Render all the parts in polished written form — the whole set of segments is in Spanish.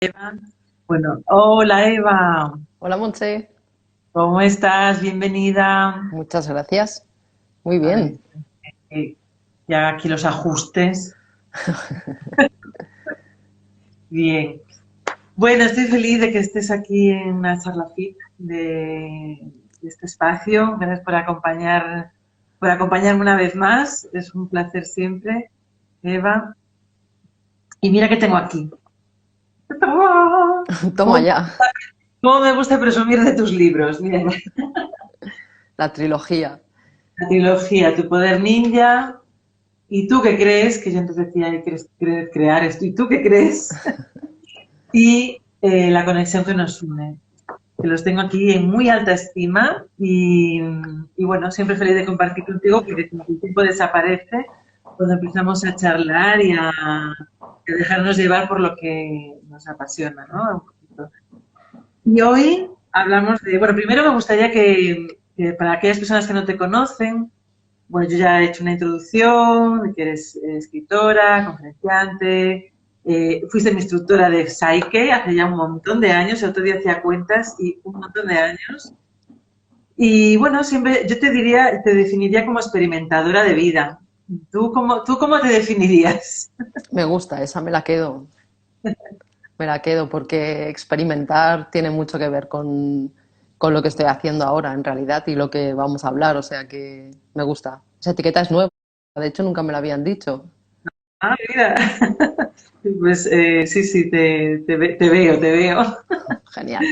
Eva. Bueno, hola Eva, Hola, Montse. ¿cómo estás? Bienvenida. Muchas gracias. Muy A ver, bien. que haga aquí los ajustes. Bien. Bueno, estoy feliz de que estés aquí en la charla FIP de este espacio. Gracias por acompañarme una vez más. Es un placer siempre, Eva. Y mira que tengo aquí. Toma ¿Cómo, ya, cómo me gusta presumir de tus libros? Mira, la trilogía. la trilogía Tu Poder Ninja. ¿Y tú qué crees? Que yo entonces decía, "Ay, ¿quieres crear esto? ¿Y tú qué crees? Y la conexión que nos une, que los tengo aquí en muy alta estima y bueno, siempre feliz de compartir contigo porque como que el tiempo desaparece cuando empezamos a charlar a dejarnos llevar por lo que nos apasiona, ¿no? Un poquito. Y hoy hablamos de, bueno, primero me gustaría que para aquellas personas que no te conocen, bueno, yo ya he hecho una introducción de que eres escritora, conferenciante, fuiste mi instructora de Psyche hace ya un montón de años, el otro día hacía cuentas y un montón de años. Y bueno, siempre yo te diría, te definiría como experimentadora de vida. ¿Tú cómo te definirías? Me gusta, esa me la quedo. Me la quedo porque experimentar tiene mucho que ver con lo que estoy haciendo ahora, en realidad, y lo que vamos a hablar. O sea que me gusta. Esa etiqueta es nueva. De hecho, nunca me la habían dicho. Ah, mira. Pues sí, sí, te veo, te veo. Genial.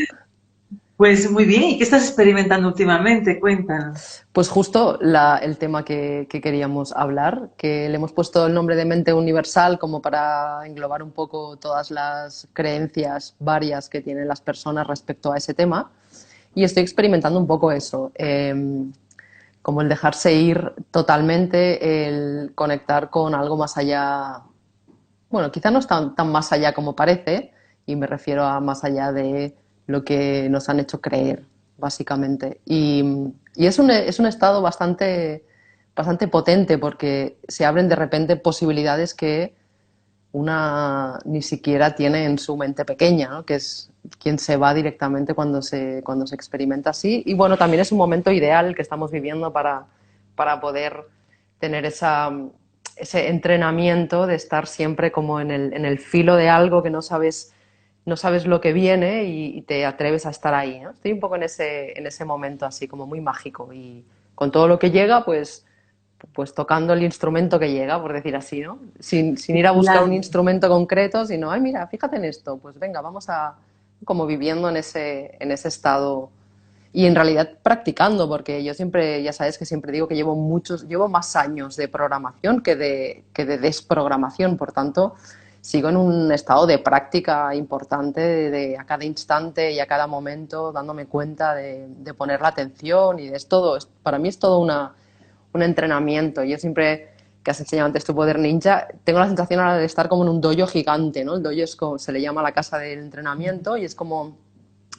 Pues muy bien, ¿y qué estás experimentando últimamente? Cuéntanos. Pues justo el tema que queríamos hablar, que le hemos puesto el nombre de mente universal como para englobar un poco todas las creencias varias que tienen las personas respecto a ese tema. Y estoy experimentando un poco eso, como el dejarse ir totalmente, el conectar con algo más allá. Bueno, quizá no es tan más allá como parece, y me refiero a más allá de lo que nos han hecho creer, básicamente. Y es un estado bastante potente porque se abren de repente posibilidades que una ni siquiera tiene en su mente pequeña, ¿no? Que es quien se va directamente cuando se experimenta así. Y bueno, también es un momento ideal que estamos viviendo para poder tener ese entrenamiento de estar siempre como en el filo de algo que no sabes lo que viene y te atreves a estar ahí, ¿no? Estoy un poco en ese momento así como muy mágico y con todo lo que llega, pues tocando el instrumento que llega, por decir así, ¿no? Sin ir a buscar un Claro. instrumento concreto, sino, ay, mira, fíjate en esto, pues venga, vamos a, como viviendo en ese estado y en realidad practicando, porque yo siempre, ya sabes que siempre digo que llevo más años de programación que de desprogramación, por tanto, sigo en un estado de práctica importante a cada instante y a cada momento, dándome cuenta de poner la atención y es todo, para mí es todo un entrenamiento. Yo siempre, que has enseñado antes tu poder ninja, tengo la sensación ahora de estar como en un dojo gigante, ¿no? El dojo es como se le llama la casa del entrenamiento y es como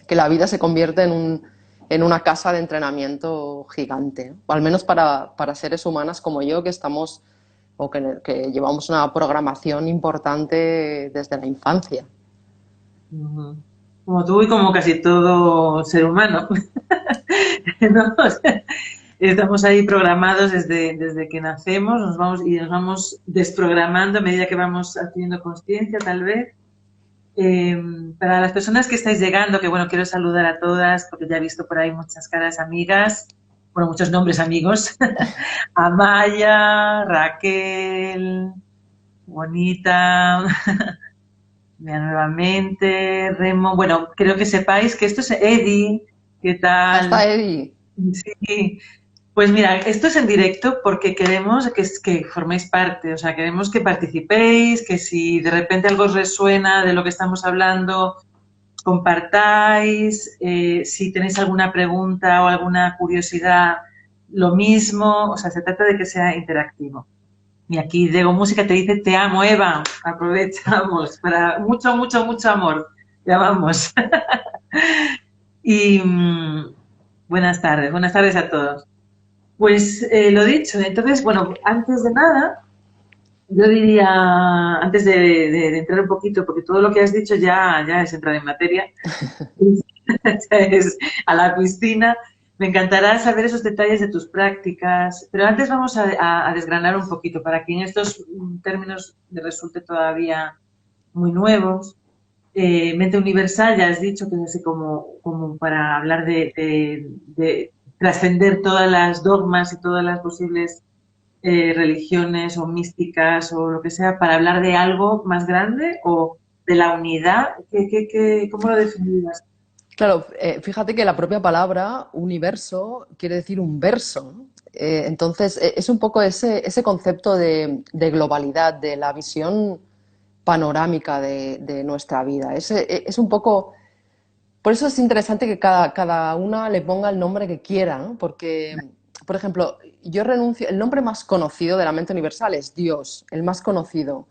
que la vida se convierte en una casa de entrenamiento gigante, ¿no? O al menos para seres humanas como yo, que estamos o que llevamos una programación importante desde la infancia. Ujú. Como tú y como casi todo ser humano. ¿No? O sea, estamos ahí programados desde que nacemos, nos vamos desprogramando a medida que vamos haciendo conciencia, tal vez. Eh, para las personas que estáis llegando, que bueno, quiero saludar a todas, porque ya he visto por ahí muchas caras amigas, bueno, muchos nombres amigos. Amaya, Raquel, Bonita, mira, nuevamente, Remo. Bueno, creo que sepáis que esto es Eddie. ¿Qué Hasta tal? Eddie. Sí, pues mira, esto es en directo porque queremos que forméis parte, o sea, queremos que participéis, que si de repente algo os resuena de lo que estamos hablando, compartáis, si tenéis alguna pregunta o alguna curiosidad, lo mismo, o sea, se trata de que sea interactivo. Y aquí Diego Música te dice, te amo, Eva, aprovechamos para mucho, mucho, mucho amor, ya vamos. Y buenas tardes a todos. Pues lo dicho, entonces, bueno, antes de nada, Yo diría, antes de entrar un poquito, porque todo lo que has dicho ya es entrar en materia, es a la piscina. Me encantará saber esos detalles de tus prácticas, pero antes vamos a desgranar un poquito para que en estos términos me resulte todavía muy nuevos. Mente universal, ya has dicho que es así como para hablar de trascender todas las dogmas y todas las posibles religiones o místicas o lo que sea, para hablar de algo más grande o de la unidad. ¿Cómo lo definirías? Claro, fíjate que la propia palabra universo quiere decir un verso, ¿no? Entonces, es un poco ese concepto de globalidad, de la visión panorámica de nuestra vida. Es un poco. Por eso es interesante que cada una le ponga el nombre que quiera, ¿no? Porque, por ejemplo, yo renuncio. El nombre más conocido de la mente universal es Dios, el más conocido.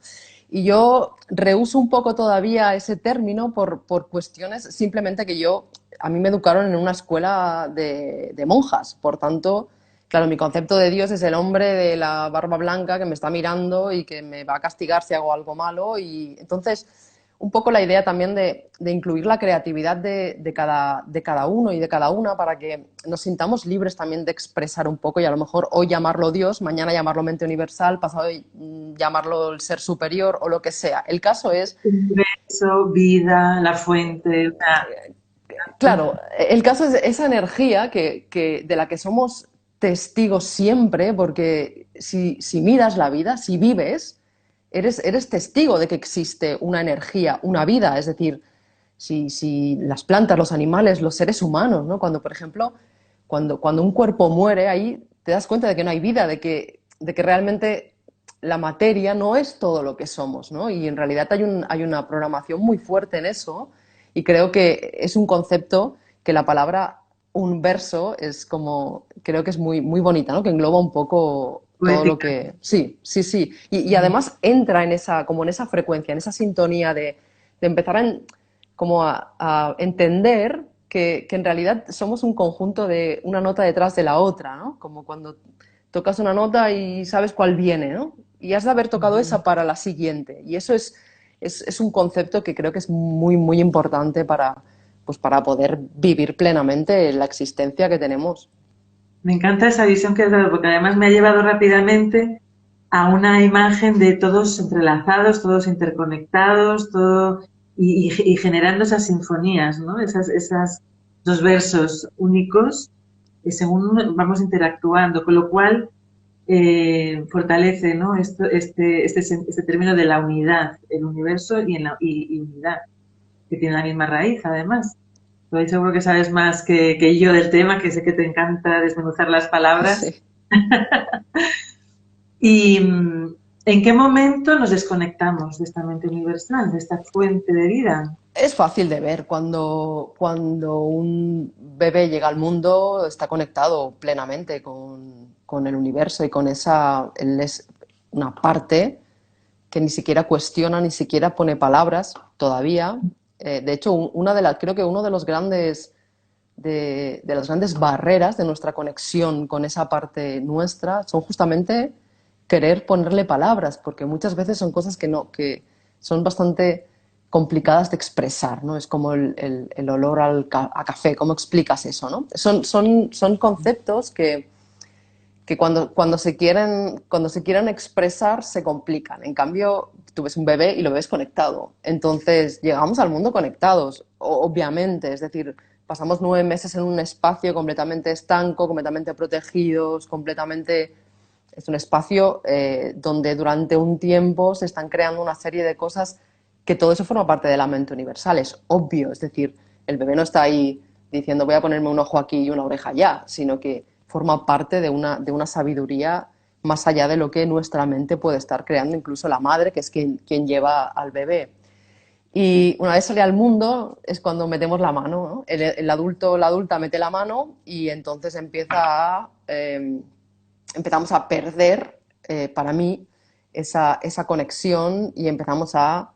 Y yo rehúso un poco todavía ese término por cuestiones simplemente que a mí me educaron en una escuela de monjas. Por tanto, claro, mi concepto de Dios es el hombre de la barba blanca que me está mirando y que me va a castigar si hago algo malo. Y entonces, un poco la idea también de incluir la creatividad de cada uno y de cada una para que nos sintamos libres también de expresar un poco y a lo mejor hoy llamarlo Dios, mañana llamarlo mente universal, pasado llamarlo el ser superior o lo que sea. El caso es, Universo, vida, la fuente. O sea, claro, el caso es esa energía de la que somos testigos siempre, porque si miras la vida, si vives, eres testigo de que existe una energía, una vida, es decir, si las plantas, los animales, los seres humanos, ¿no? Cuando, por ejemplo, cuando un cuerpo muere, ahí te das cuenta de que no hay vida, de que realmente la materia no es todo lo que somos, ¿no? Y en realidad hay una programación muy fuerte en eso y creo que es un concepto que la palabra un verso es como, creo que es muy, muy bonita, ¿no? Que engloba un poco todo lo poética. que. Sí, sí, sí. Y además entra como en esa frecuencia, en esa sintonía de empezar como a entender que en realidad somos un conjunto de una nota detrás de la otra, ¿no? Como cuando tocas una nota y sabes cuál viene, ¿no? Y has de haber tocado esa para la siguiente. Y eso es un concepto que creo que es muy, muy importante pues para poder vivir plenamente la existencia que tenemos. Me encanta esa visión que has dado, porque además me ha llevado rápidamente a una imagen de todos entrelazados, todos interconectados, todo y generando esas sinfonías, ¿no? Esas dos versos únicos que según vamos interactuando, con lo cual fortalece, ¿no? Este término de la unidad, el universo y unidad, que tiene la misma raíz, además. Estoy seguro que sabes más que yo del tema, que sé que te encanta desmenuzar las palabras. Sí. ¿Y en qué momento nos desconectamos de esta mente universal, de esta fuente de vida? Es fácil de ver cuando un bebé llega al mundo, está conectado plenamente con el universo y con él es una parte que ni siquiera cuestiona, ni siquiera pone palabras todavía. De hecho, creo que uno de las grandes barreras de nuestra conexión con esa parte nuestra son justamente querer ponerle palabras, porque muchas veces son cosas que son bastante complicadas de expresar, ¿no? Es como el olor a café, ¿cómo explicas eso, no? Son conceptos que cuando se quieren expresar se complican. En cambio, tú ves un bebé y lo ves conectado. Entonces, llegamos al mundo conectados, obviamente. Es decir, pasamos 9 meses en un espacio completamente estanco, completamente protegidos, completamente. Es un espacio donde durante un tiempo se están creando una serie de cosas que todo eso forma parte de la mente universal. Es obvio. Es decir, el bebé no está ahí diciendo voy a ponerme un ojo aquí y una oreja allá, sino que forma parte de una sabiduría más allá de lo que nuestra mente puede estar creando, incluso la madre, que es quien lleva al bebé. Y una vez sale al mundo es cuando metemos la mano, ¿no? El adulto, la adulta mete la mano y entonces empezamos a perder, para mí, esa conexión y empezamos a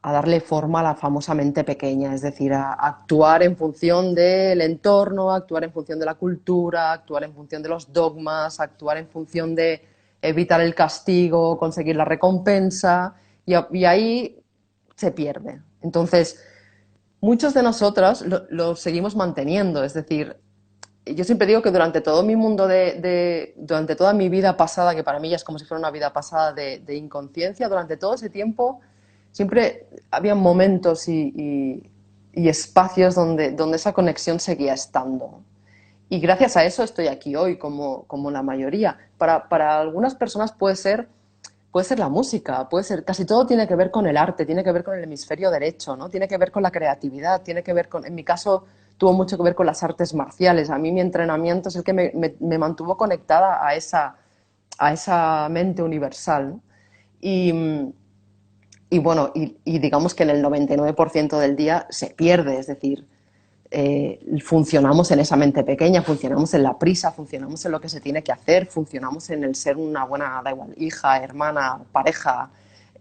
darle forma a la famosa mente pequeña, es decir, a actuar en función del entorno, a actuar en función de la cultura, a actuar en función de los dogmas, a actuar en función de evitar el castigo, conseguir la recompensa, y ahí se pierde. Entonces, muchos de nosotros lo seguimos manteniendo, es decir, yo siempre digo que durante todo mi mundo durante toda mi vida pasada, que para mí ya es como si fuera una vida pasada de inconsciencia, durante todo ese tiempo siempre había momentos y espacios donde esa conexión seguía estando. Y gracias a eso estoy aquí hoy, como la mayoría. Para algunas personas puede ser la música, puede ser, casi todo tiene que ver con el arte, tiene que ver con el hemisferio derecho, ¿no? Tiene que ver con la creatividad, tiene que ver con, en mi caso, tuvo mucho que ver con las artes marciales. A mí mi entrenamiento es el que me mantuvo conectada a esa mente universal, ¿no? Y, y bueno, y digamos que en el 99% del día se pierde, es decir, funcionamos en esa mente pequeña, funcionamos en la prisa, funcionamos en lo que se tiene que hacer, funcionamos en el ser una buena, da igual, hija, hermana, pareja,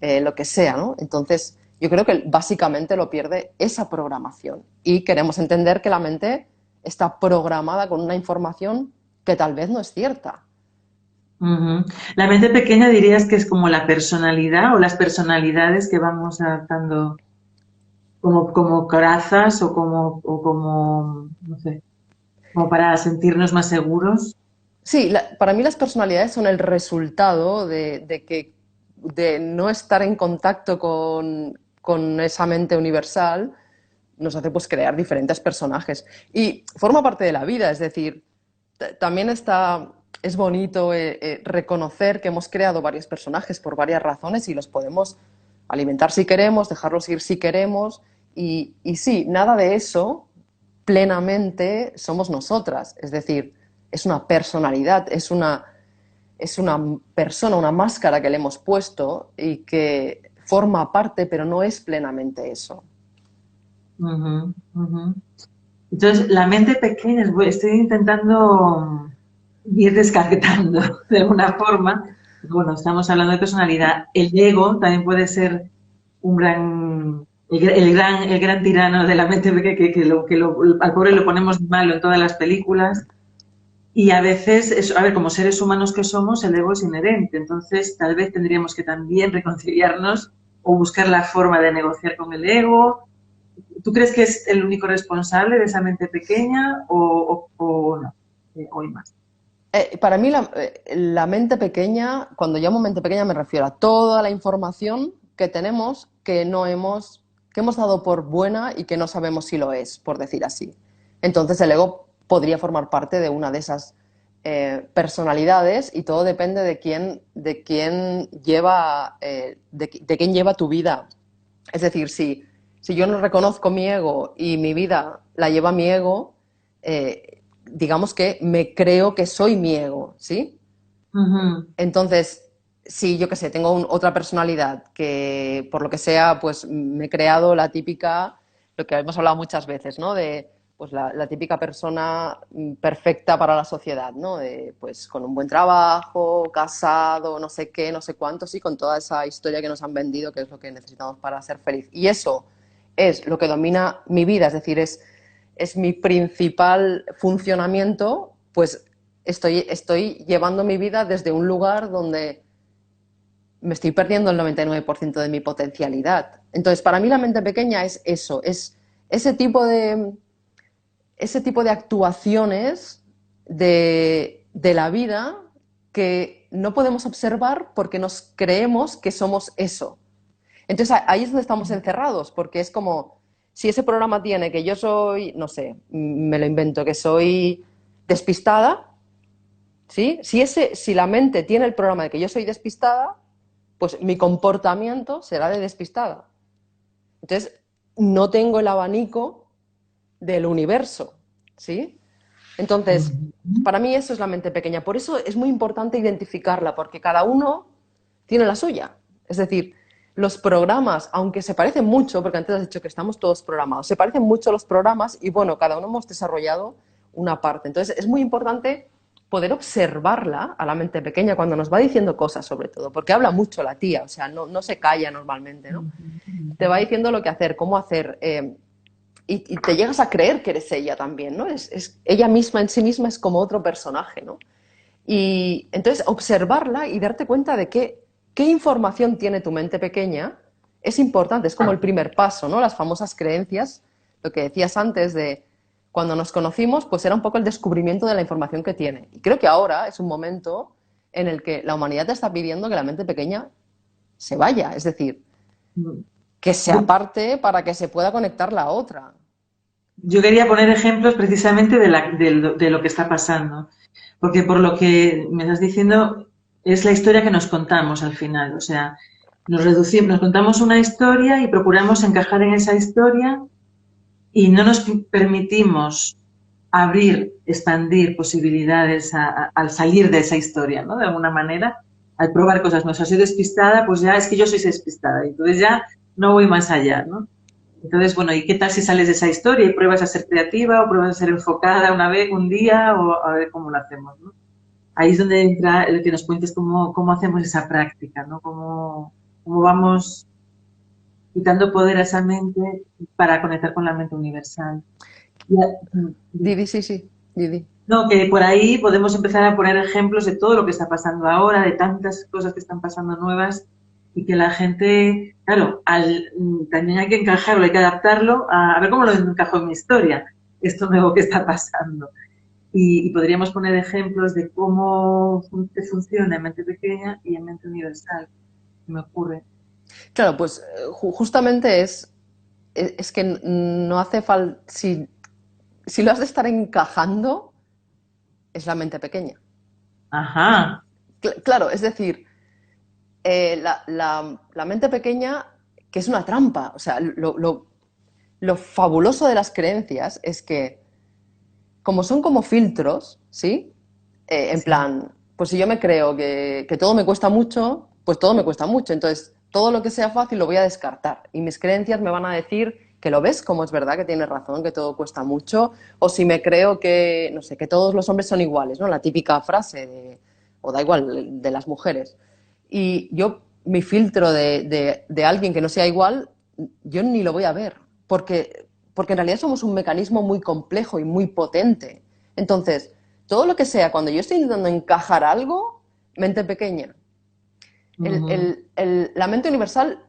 lo que sea, ¿no? Entonces, yo creo que básicamente lo pierde esa programación y queremos entender que la mente está programada con una información que tal vez no es cierta. Ujú. La mente pequeña dirías que es como la personalidad o las personalidades que vamos adaptando como corazas o como, no sé, como para sentirnos más seguros. Sí, para mí las personalidades son el resultado de no estar en contacto con esa mente universal, nos hace pues crear diferentes personajes. Y forma parte de la vida, es decir, también es bonito reconocer que hemos creado varios personajes por varias razones y los podemos alimentar si queremos, dejarlos ir si queremos. Y sí, nada de eso plenamente somos nosotras. Es decir, es una personalidad, es una persona, una máscara que le hemos puesto y que forma parte, pero no es plenamente eso. Ujú, ujú. Entonces, la mente pequeña, estoy intentando ir descartando de alguna forma. Bueno, estamos hablando de personalidad. El ego también puede ser un el gran tirano de la mente pequeña, al pobre lo ponemos malo en todas las películas. Y a veces, a ver, como seres humanos que somos, el ego es inherente. Entonces, tal vez tendríamos que también reconciliarnos o buscar la forma de negociar con el ego. ¿Tú crees que es el único responsable de esa mente pequeña o no? O hay más. Para mí la mente pequeña, cuando llamo mente pequeña me refiero a toda la información que tenemos que hemos dado por buena y que no sabemos si lo es, por decir así. Entonces el ego podría formar parte de una de esas personalidades y todo depende de quién lleva, de quién lleva tu vida. Es decir, si yo no reconozco mi ego y mi vida la lleva mi ego, digamos que me creo que soy mi ego, ¿sí? Ujú. Entonces, si yo qué sé, tengo otra personalidad que por lo que sea, pues me he creado la típica, lo que hemos hablado muchas veces, ¿no? De pues la típica persona perfecta para la sociedad, ¿no? De, pues con un buen trabajo, casado, no sé qué, no sé cuántos, y con toda esa historia que nos han vendido, que es lo que necesitamos para ser feliz. Y eso es lo que domina mi vida, es decir, es mi principal funcionamiento, pues estoy llevando mi vida desde un lugar donde me estoy perdiendo el 99% de mi potencialidad. Entonces, para mí la mente pequeña es eso, es ese tipo de, ese tipo de actuaciones de la vida que no podemos observar porque nos creemos que somos eso. Entonces ahí es donde estamos encerrados, porque es como, si ese programa tiene que yo soy, no sé, me lo invento, que soy despistada, ¿sí? Si la mente tiene el programa de que yo soy despistada, pues mi comportamiento será de despistada. Entonces, no tengo el abanico del universo, ¿sí? Entonces, para mí eso es la mente pequeña. Por eso es muy importante identificarla, porque cada uno tiene la suya. Es decir, los programas, aunque se parecen mucho, porque antes has dicho que estamos todos programados, se parecen mucho los programas y bueno, cada uno hemos desarrollado una parte. Entonces, es muy importante poder observarla a la mente pequeña cuando nos va diciendo cosas, sobre todo, porque habla mucho la tía, o sea, no se calla normalmente, ¿no? Te va diciendo lo que hacer, cómo hacer. Y te llegas a creer que eres ella también, ¿no? Ella misma en sí misma es como otro personaje, ¿no? Y entonces observarla y darte cuenta de qué información tiene tu mente pequeña es importante, es como el primer paso, ¿no? Las famosas creencias, lo que decías antes de cuando nos conocimos, pues era un poco el descubrimiento de la información que tiene. Y creo que ahora es un momento en el que la humanidad te está pidiendo que la mente pequeña se vaya, es decir, que se Yo, aparte para que se pueda conectar la otra. yo quería poner ejemplos precisamente de lo que está pasando, porque por lo que me estás diciendo es la historia que nos contamos al final, o sea, nos contamos una historia y procuramos encajar en esa historia y no nos permitimos abrir, expandir posibilidades al salir de esa historia, ¿no? De alguna manera, al probar cosas nuevas. Si soy despistada, pues ya es que yo soy despistada, y entonces ya no voy más allá, ¿no? Entonces, bueno, ¿y qué tal si sales de esa historia y pruebas a ser creativa o pruebas a ser enfocada una vez, un día, o a ver cómo lo hacemos, ¿no? Ahí es donde entra el que nos cuentes cómo hacemos esa práctica, ¿no? Cómo vamos quitando poder a esa mente para conectar con la mente universal. Didi, sí, sí, Didi. No, que por ahí podemos empezar a poner ejemplos de todo lo que está pasando ahora, de tantas cosas que están pasando nuevas y que la gente, claro, también hay que encajarlo, hay que adaptarlo a ver cómo lo encajo en mi historia, esto nuevo que está pasando. Y podríamos poner ejemplos de cómo funciona en mente pequeña y en mente universal, que me ocurre. Claro, pues justamente es que no hace falta, si lo has de estar encajando, es la mente pequeña. Ajá. Claro, es decir, la mente pequeña, que es una trampa, o sea, lo fabuloso de las creencias es que, como son como filtros, ¿sí? En Sí. plan, pues si yo me creo que todo me cuesta mucho, pues todo me cuesta mucho. Entonces, todo lo que sea fácil lo voy a descartar. Y mis creencias me van a decir que lo ves, como es verdad, que tienes razón, que todo cuesta mucho. O si me creo que, no sé, que todos los hombres son iguales, ¿no? La típica frase o da igual, de las mujeres. Y yo, mi filtro de alguien que no sea igual, yo ni lo voy a ver. Porque en realidad somos un mecanismo muy complejo y muy potente. Entonces, todo lo que sea, cuando yo estoy intentando encajar algo, mente pequeña. Ujú. La mente universal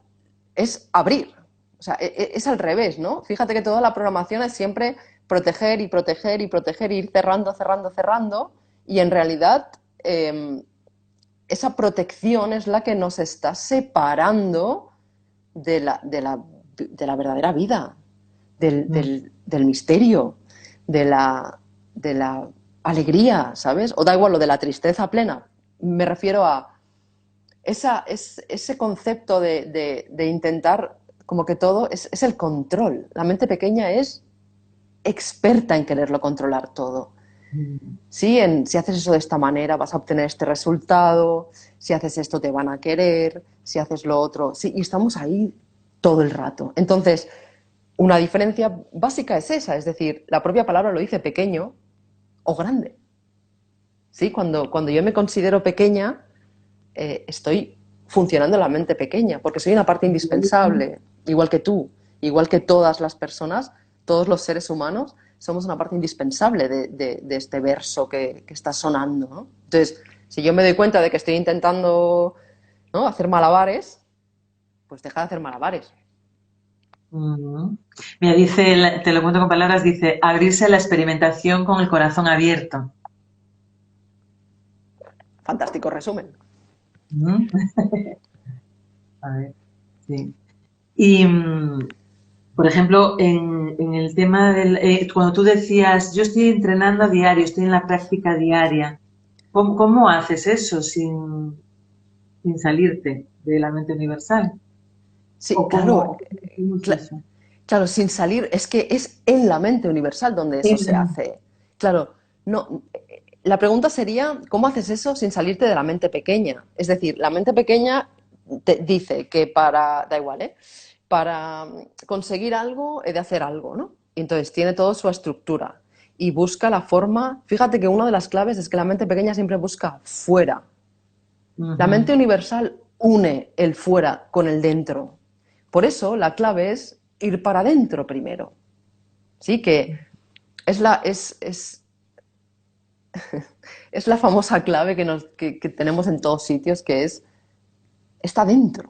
es abrir, o sea, es al revés, ¿no? Fíjate que toda la programación es siempre proteger y proteger y proteger, y ir cerrando, cerrando, cerrando, y en realidad esa protección es la que nos está separando de la verdadera vida, del misterio, de la alegría, ¿sabes? O da igual lo de la tristeza plena. Me refiero a ese concepto de intentar como que todo es el control. La mente pequeña es experta en quererlo controlar todo. Sí, si haces eso de esta manera vas a obtener este resultado, si haces esto te van a querer, si haces lo otro, sí, y estamos ahí todo el rato. Entonces, una diferencia básica es esa, es decir, la propia palabra lo dice pequeño o grande. ¿Sí? Cuando yo me considero pequeña, estoy funcionando en la mente pequeña, porque soy una parte indispensable, igual que tú, igual que todas las personas, todos los seres humanos, somos una parte indispensable de este verso que está sonando, ¿no? Entonces, si yo me doy cuenta de que estoy intentando, ¿no?, hacer malabares, pues deja de hacer malabares. Ujú. Mira, dice, te lo cuento con palabras, dice, abrirse a la experimentación con el corazón abierto. Fantástico resumen. Ujú. A ver, sí. Y, por ejemplo, en el tema cuando tú decías, yo estoy entrenando a diario, estoy en la práctica diaria, ¿cómo haces eso sin salirte de la mente universal? Sí, ¿O claro, cómo hacemos cla- eso? claro, sin salir, es que es en la mente universal donde eso se hace. Claro, no, la pregunta sería, ¿cómo haces eso sin salirte de la mente pequeña? Es decir, la mente pequeña te dice que da igual, ¿eh? Para conseguir algo he de hacer algo, ¿no? Y entonces tiene toda su estructura y busca la forma. Fíjate que una de las claves es que la mente pequeña siempre busca fuera. La mente Ujú. universal une el fuera con el dentro. Por eso la clave es ir para adentro primero. ¿Sí? Que es es la famosa clave que tenemos en todos sitios, que es, está dentro.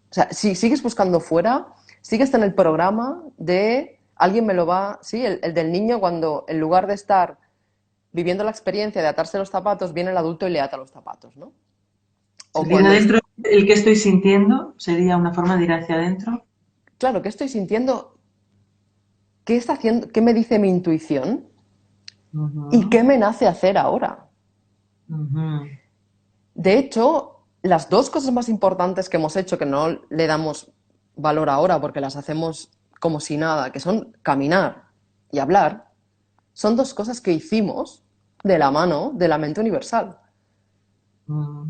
O sea, si sigues buscando fuera, sigues en el programa de alguien me lo va, sí, el del niño cuando en lugar de estar viviendo la experiencia de atarse los zapatos, viene el adulto y le ata los zapatos, ¿no? O Salir cuando, adentro, el que estoy sintiendo sería una forma de ir hacia adentro. claro, ¿qué estoy sintiendo? ¿Qué está haciendo? ¿Qué me dice mi intuición? ¿Y Ujú, qué me nace hacer ahora? ujú. De hecho, las dos cosas más importantes que hemos hecho, que no le damos valor ahora porque las hacemos como si nada, que son caminar y hablar, son dos cosas que hicimos de la mano de la mente universal. Mm.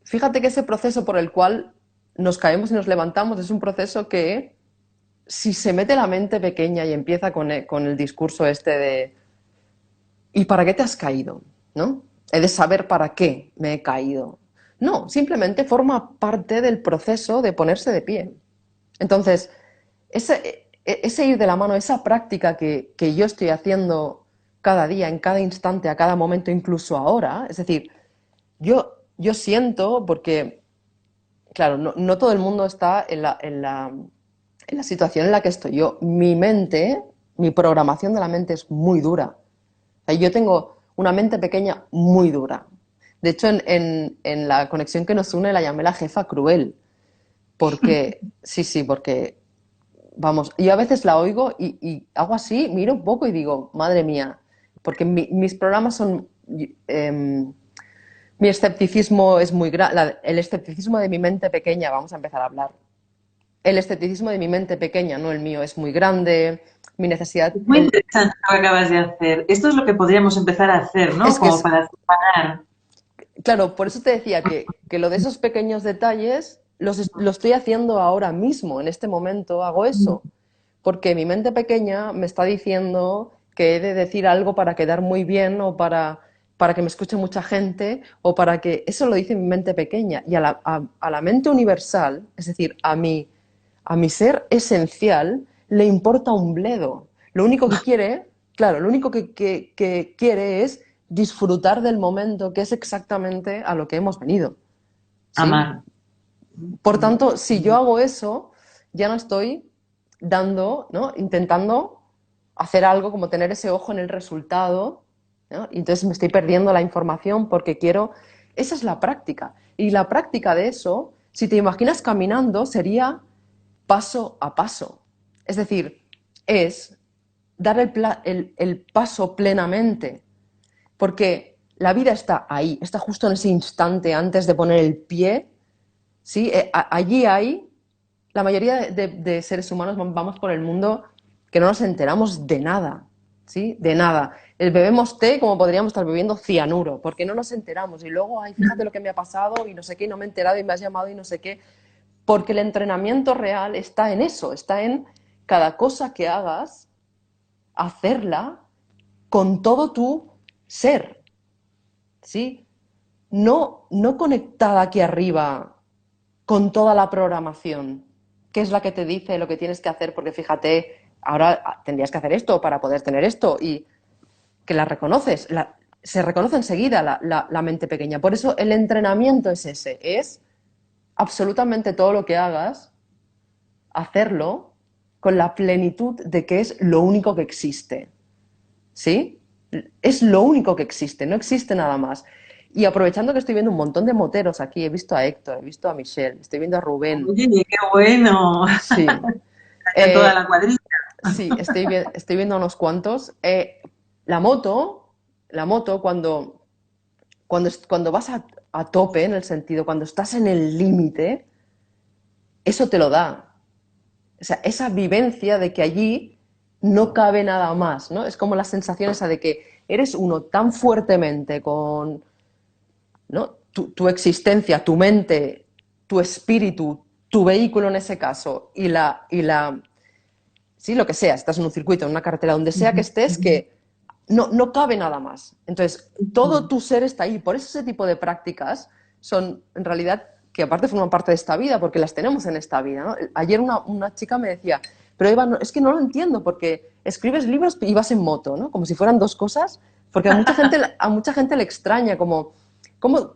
Fíjate que ese proceso por el cual nos caemos y nos levantamos es un proceso que, si se mete la mente pequeña y empieza con el discurso este de ¿y para qué te has caído? ¿No? He de saber para qué me he caído. No, simplemente forma parte del proceso de ponerse de pie. Entonces, ese ir de la mano, esa práctica que yo estoy haciendo cada día, en cada instante, a cada momento, incluso ahora, es decir, yo siento, porque, claro, no todo el mundo está en la situación en la que estoy yo. Mi mente, mi programación de la mente es muy dura. O sea, yo tengo una mente pequeña muy dura. De hecho, en la conexión que nos une la llamé la jefa cruel. Porque, sí, sí, porque, vamos, yo a veces la oigo y hago así, miro un poco y digo, madre mía, porque mis programas son... mi escepticismo es muy grande, el escepticismo de mi mente pequeña, vamos a empezar a hablar. El escepticismo de mi mente pequeña, no el mío, es muy grande, mi necesidad, Es muy interesante lo que acabas de hacer. Esto es lo que podríamos empezar a hacer, ¿no? es que Como es, para separar. claro, por eso te decía que lo de esos pequeños detalles lo estoy haciendo ahora mismo, en este momento hago eso, porque mi mente pequeña me está diciendo que he de decir algo para quedar muy bien o para que me escuche mucha gente o para que... Eso lo dice mi mente pequeña y a la mente universal, es decir, a mi ser esencial, le importa un bledo. Lo único que quiere, claro, lo único que quiere es disfrutar del momento, que es exactamente a lo que hemos venido. ¿Sí? Amar. Por tanto, si yo hago eso, ya no estoy dando, ¿no? Intentando hacer algo como tener ese ojo en el resultado, ¿no? Y entonces me estoy perdiendo la información porque quiero... Esa es la práctica. Y la práctica de eso, si te imaginas caminando, sería paso a paso. Es decir, es dar el paso plenamente, porque la vida está ahí, está justo en ese instante antes de poner el pie. ¿Sí? Allí hay, la mayoría de seres humanos vamos por el mundo que no nos enteramos de nada, ¿sí? De nada. Bebemos té como podríamos estar bebiendo cianuro, porque no nos enteramos. Y luego, ay, fíjate lo que me ha pasado y no sé qué, y no me he enterado y me has llamado y no sé qué. Porque el entrenamiento real está en eso, está en cada cosa que hagas, hacerla con todo tu ser, ¿sí? No conectada aquí arriba con toda la programación, que es la que te dice lo que tienes que hacer, porque fíjate, ahora tendrías que hacer esto para poder tener esto, y que la reconoces, se reconoce enseguida la mente pequeña. Por eso el entrenamiento es ese, es absolutamente todo lo que hagas, hacerlo con la plenitud de que es lo único que existe. ¿Sí? Es lo único que existe, no existe nada más. Y aprovechando que estoy viendo un montón de moteros aquí, he visto a Héctor, he visto a Michelle, estoy viendo a Rubén, Oye, qué bueno. sí, Ya toda la eh, cuadrilla. sí, estoy viendo a unos cuantos. La moto, cuando vas a tope, en el sentido, cuando estás en el límite, eso te lo da. O sea, esa vivencia de que allí no cabe nada más, ¿no? Es como la sensación esa de que eres uno tan fuertemente con, ¿no? Tu existencia, tu mente, tu espíritu, tu vehículo en ese caso, sí, lo que sea, estás en un circuito, en una carretera, donde sea que Ujú, estés, ujú, que no cabe nada más. Entonces, todo ujú. tu ser está ahí. Por eso ese tipo de prácticas son, en realidad, que aparte forman parte de esta vida, porque las tenemos en esta vida, ¿no? Ayer una chica me decía, pero Eva, es que no lo entiendo, porque escribes libros y vas en moto, ¿no? Como si fueran dos cosas Porque a mucha gente le extraña como, ¿cómo,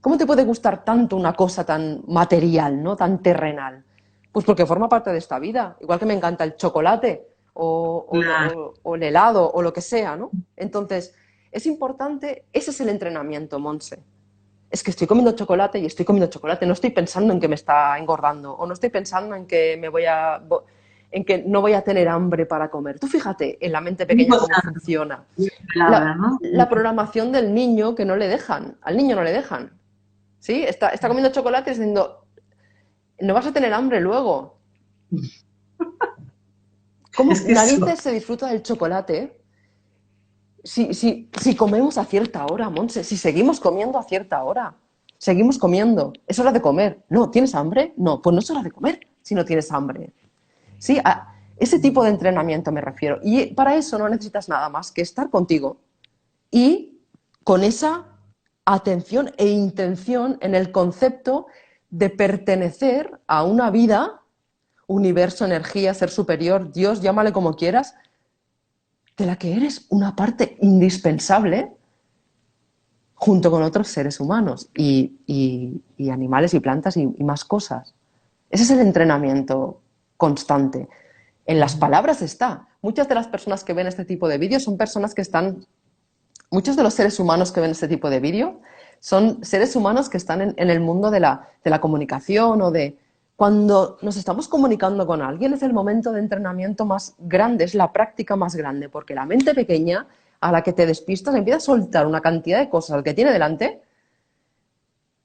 cómo te puede gustar tanto una cosa tan material, ¿no? Tan terrenal? Pues porque forma parte de esta vida. Igual que me encanta el chocolate Claro. o el helado o lo que sea, ¿no? Entonces, es importante, ese es el entrenamiento, Monse. Es que estoy comiendo chocolate y estoy comiendo chocolate, no estoy pensando en que me está engordando o no estoy pensando en que en que no voy a tener hambre para comer. Tú fíjate en la mente Muy pequeña cómo importante funciona. la palabra, ¿no? La programación del niño que no le dejan, al niño no le dejan. ¿Sí? Está comiendo chocolate y diciendo, no vas a tener hambre luego. ¿Cómo Es que eso, narices se disfruta del chocolate si comemos a cierta hora, Monse? Si seguimos comiendo a cierta hora. Seguimos comiendo. Es hora de comer. No, ¿tienes hambre? No, pues no es hora de comer si no tienes hambre. Sí, a ese tipo de entrenamiento me refiero. Y para eso no necesitas nada más que estar contigo y con esa atención e intención en el concepto de pertenecer a una vida, universo, energía, ser superior, Dios, llámale como quieras, de la que eres una parte indispensable junto con otros seres humanos y animales y plantas y más cosas. Ese es el entrenamiento constante. En las palabras está. Muchas de las personas que ven este tipo de vídeos son personas que están, muchos de los seres humanos que ven este tipo de vídeo son seres humanos que están en el mundo de la comunicación o de... Cuando nos estamos comunicando con alguien es el momento de entrenamiento más grande, es la práctica más grande, porque la mente pequeña a la que te despistas empieza a soltar una cantidad de cosas al que tiene delante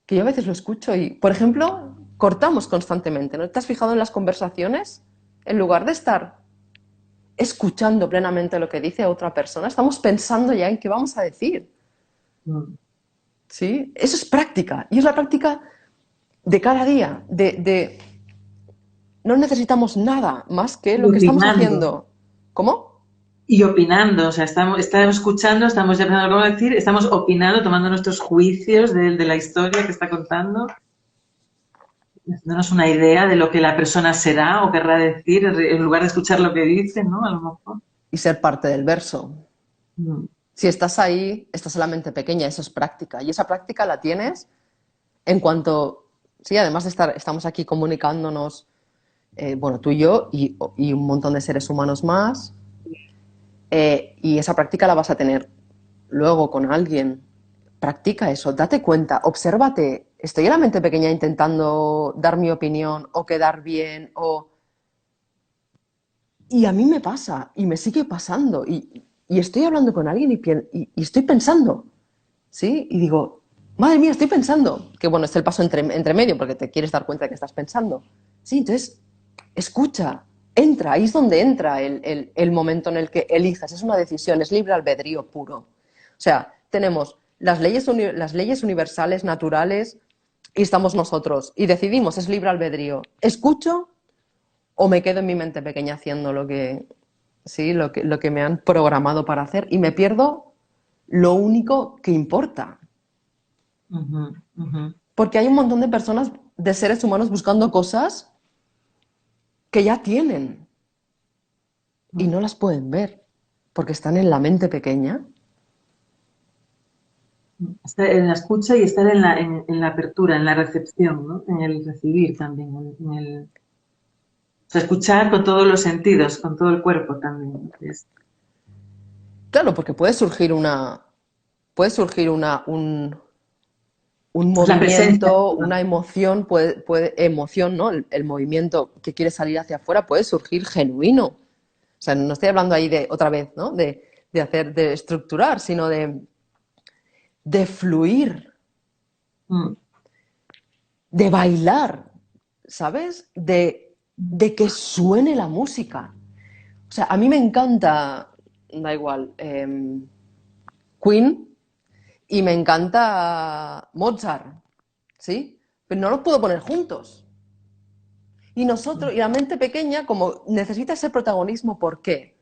que yo a veces lo escucho y, por ejemplo, cortamos constantemente, ¿no? ¿Te has fijado en las conversaciones? En lugar de estar escuchando plenamente lo que dice otra persona, estamos pensando ya en qué vamos a decir, ¿sí? Eso es práctica, y es la práctica de cada día, no necesitamos nada más que y lo que estamos opinando. haciendo. ¿Cómo? Y opinando, o sea, estamos escuchando, estamos ya pensando cómo decir, estamos opinando, tomando nuestros juicios de la historia que está contando, dándonos una idea de lo que la persona será o querrá decir, en lugar de escuchar lo que dice, ¿no? A lo mejor. Y ser parte del verso. Mm. Si estás ahí, estás en la mente pequeña, eso es práctica. Y esa práctica la tienes en cuanto, sí, además de estar, estamos aquí comunicándonos, bueno, tú y yo y un montón de seres humanos más, y esa práctica la vas a tener luego con alguien. Practica eso, date cuenta, obsérvate. Estoy en la mente pequeña intentando dar mi opinión o quedar bien o... Y a mí me pasa y me sigue pasando y estoy hablando con alguien y estoy pensando, ¿sí? Y digo, madre mía, estoy pensando. Que bueno, es el paso entre medio porque te quieres dar cuenta de que estás pensando. Sí, entonces, escucha, entra, ahí es donde entra el momento en el que eliges. Es una decisión, es libre albedrío puro. O sea, tenemos las leyes universales, naturales, y estamos nosotros. Y decidimos, es libre albedrío. ¿Escucho o me quedo en mi mente pequeña haciendo sí, lo que me han programado para hacer y me pierdo lo único que importa? Ujú, ujú. Porque hay un montón de personas, de seres humanos buscando cosas que ya tienen y no las pueden ver porque están en la mente pequeña. Estar en la escucha y estar en la apertura, en la recepción, ¿no? En el recibir también, o sea, escuchar con todos los sentidos, con todo el cuerpo también, ¿no? Claro, porque puede surgir un Pues la presencia movimiento, activa. una emoción, emoción, ¿no? El movimiento que quiere salir hacia afuera puede surgir genuino. O sea, no estoy hablando ahí de, otra vez, ¿no? De estructurar, sino de fluir, Mm. de bailar, ¿sabes? De que suene la música. O sea, a mí me encanta, da igual, Queen y me encanta Mozart, ¿sí? Pero no los puedo poner juntos. Y nosotros, y la mente pequeña, como necesita ese protagonismo, ¿por qué?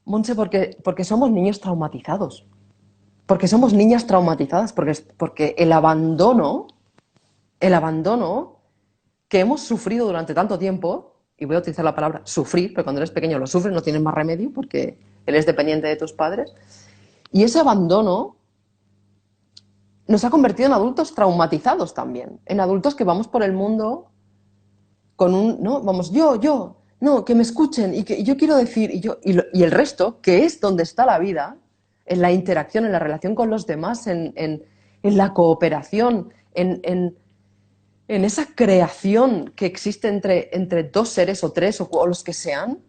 Monse, porque somos niños traumatizados. Porque somos niñas traumatizadas, porque el abandono que hemos sufrido durante tanto tiempo, y voy a utilizar la palabra sufrir, pero cuando eres pequeño lo sufres, no tienes más remedio porque eres dependiente de tus padres, Y ese abandono nos ha convertido en adultos traumatizados también, en adultos que vamos por el mundo con un, ¿no? Vamos, no, que me escuchen y que yo quiero decir, y el resto, que es donde está la vida, en la interacción, en la relación con los demás, en la cooperación, en esa creación que existe entre dos seres o tres o los que sean,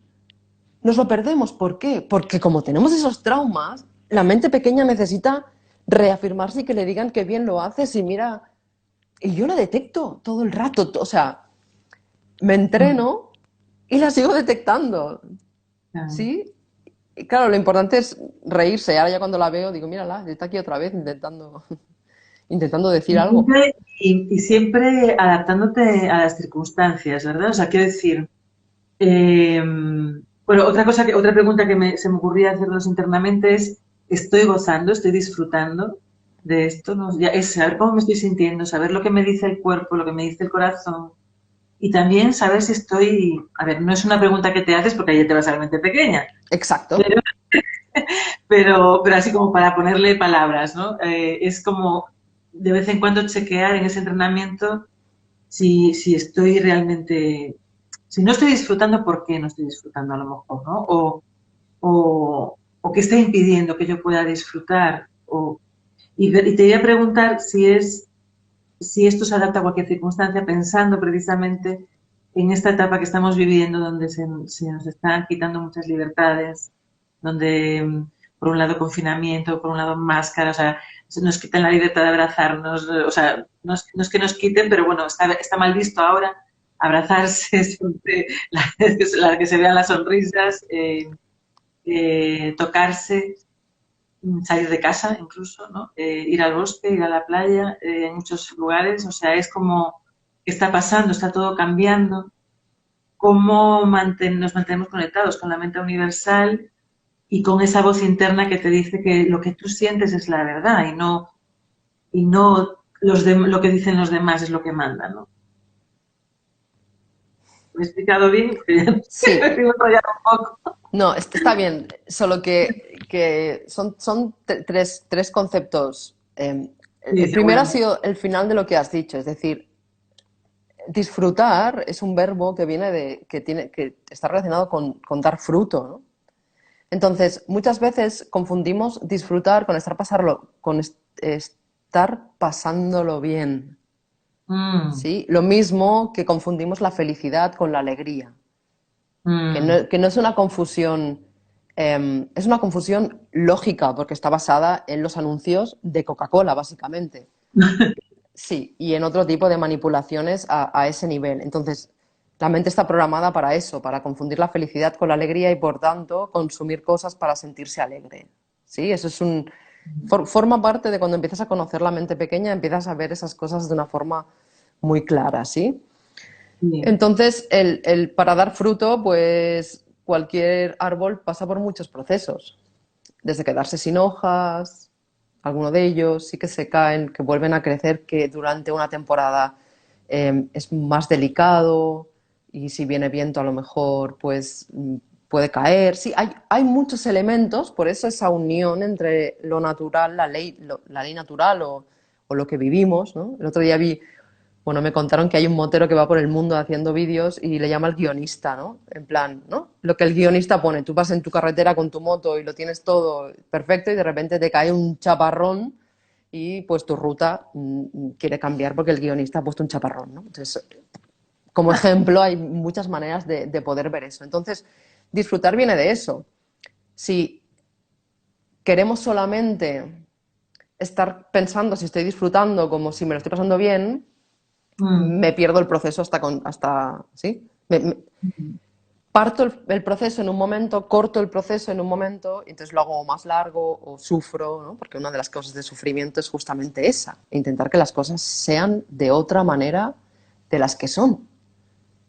nos lo perdemos. ¿Por qué? Porque como tenemos esos traumas, la mente pequeña necesita reafirmarse y que le digan que bien lo haces y mira, y yo la detecto todo el rato, o sea, me entreno y la sigo detectando, Claro. ¿sí? Y claro, lo importante es reírse. Ahora ya cuando la veo digo, mírala, está aquí otra vez intentando decir algo. Y siempre adaptándote a las circunstancias, ¿verdad? O sea, quiero decir, bueno, otra pregunta que se me ocurría hacernos internamente es, ¿estoy gozando, estoy disfrutando de esto? ¿No? Ya, es saber cómo me estoy sintiendo, saber lo que me dice el cuerpo, lo que me dice el corazón. Y también saber si estoy, a ver, no es una pregunta que te haces porque ahí ya te vas a la mente pequeña, Exacto. pero, pero así como para ponerle palabras, ¿no? Es como de vez en cuando chequear en ese entrenamiento si estoy realmente, si no estoy disfrutando, ¿por qué no estoy disfrutando a lo mejor, ¿no? O qué está impidiendo que yo pueda disfrutar. Y te iba a preguntar si esto se adapta a cualquier circunstancia, pensando precisamente en esta etapa que estamos viviendo, donde se nos están quitando muchas libertades, donde por un lado confinamiento, por un lado máscara, o sea, se nos quitan la libertad de abrazarnos, o sea, no es que nos quiten, pero bueno, está mal visto ahora abrazarse, siempre, la que se vean las sonrisas, tocarse, salir de casa incluso, ¿no? Ir al bosque, ir a la playa, en muchos lugares, o sea, es como, ¿qué está pasando? Está todo cambiando. ¿Cómo nos mantenemos conectados con la mente universal y con esa voz interna que te dice que lo que tú sientes es la verdad y no lo que dicen los demás es lo que manda, ¿no? ¿Me he explicado bien? Me Sí, estoy enrollando un poco. no, está bien, solo que son tres conceptos. Sí, El primero ha seguramente. sido el final de lo que has dicho, es decir, disfrutar es un verbo que viene que está relacionado con dar fruto, ¿no? Entonces, muchas veces confundimos disfrutar estar pasándolo bien, Mm, ¿sí? Lo mismo que confundimos la felicidad con la alegría, mm. que no es una confusión, es una confusión lógica porque está basada en los anuncios de Coca-Cola, básicamente. Sí, y en otro tipo de manipulaciones a ese nivel. Entonces, la mente está programada para eso, para confundir la felicidad con la alegría y, por tanto, consumir cosas para sentirse alegre. Sí, eso es forma parte de cuando empiezas a conocer la mente pequeña, empiezas a ver esas cosas de una forma muy clara, ¿sí? Sí. Entonces, para dar fruto, pues cualquier árbol pasa por muchos procesos, desde quedarse sin hojas, algunos de ellos sí que se caen, que vuelven a crecer, que durante una temporada es más delicado y si viene viento a lo mejor pues puede caer. Sí, hay muchos elementos, por eso esa unión entre lo natural, la ley natural o lo que vivimos, ¿no? El otro día bueno, me contaron que hay un motero que va por el mundo haciendo vídeos y le llama al guionista, ¿no? En plan, ¿no? Lo que el guionista pone, tú vas en tu carretera con tu moto y lo tienes todo perfecto y de repente te cae un chaparrón y pues tu ruta quiere cambiar porque el guionista ha puesto un chaparrón, ¿no? Entonces, como ejemplo, hay muchas maneras de poder ver eso. Entonces, disfrutar viene de eso. Si queremos solamente estar pensando si estoy disfrutando como si me lo estoy pasando bien, Mm, me pierdo el proceso ¿sí? Parto el proceso en un momento, corto el proceso en un momento, y entonces lo hago más largo o sufro, ¿no? Porque una de las causas de sufrimiento es justamente esa, intentar que las cosas sean de otra manera de las que son,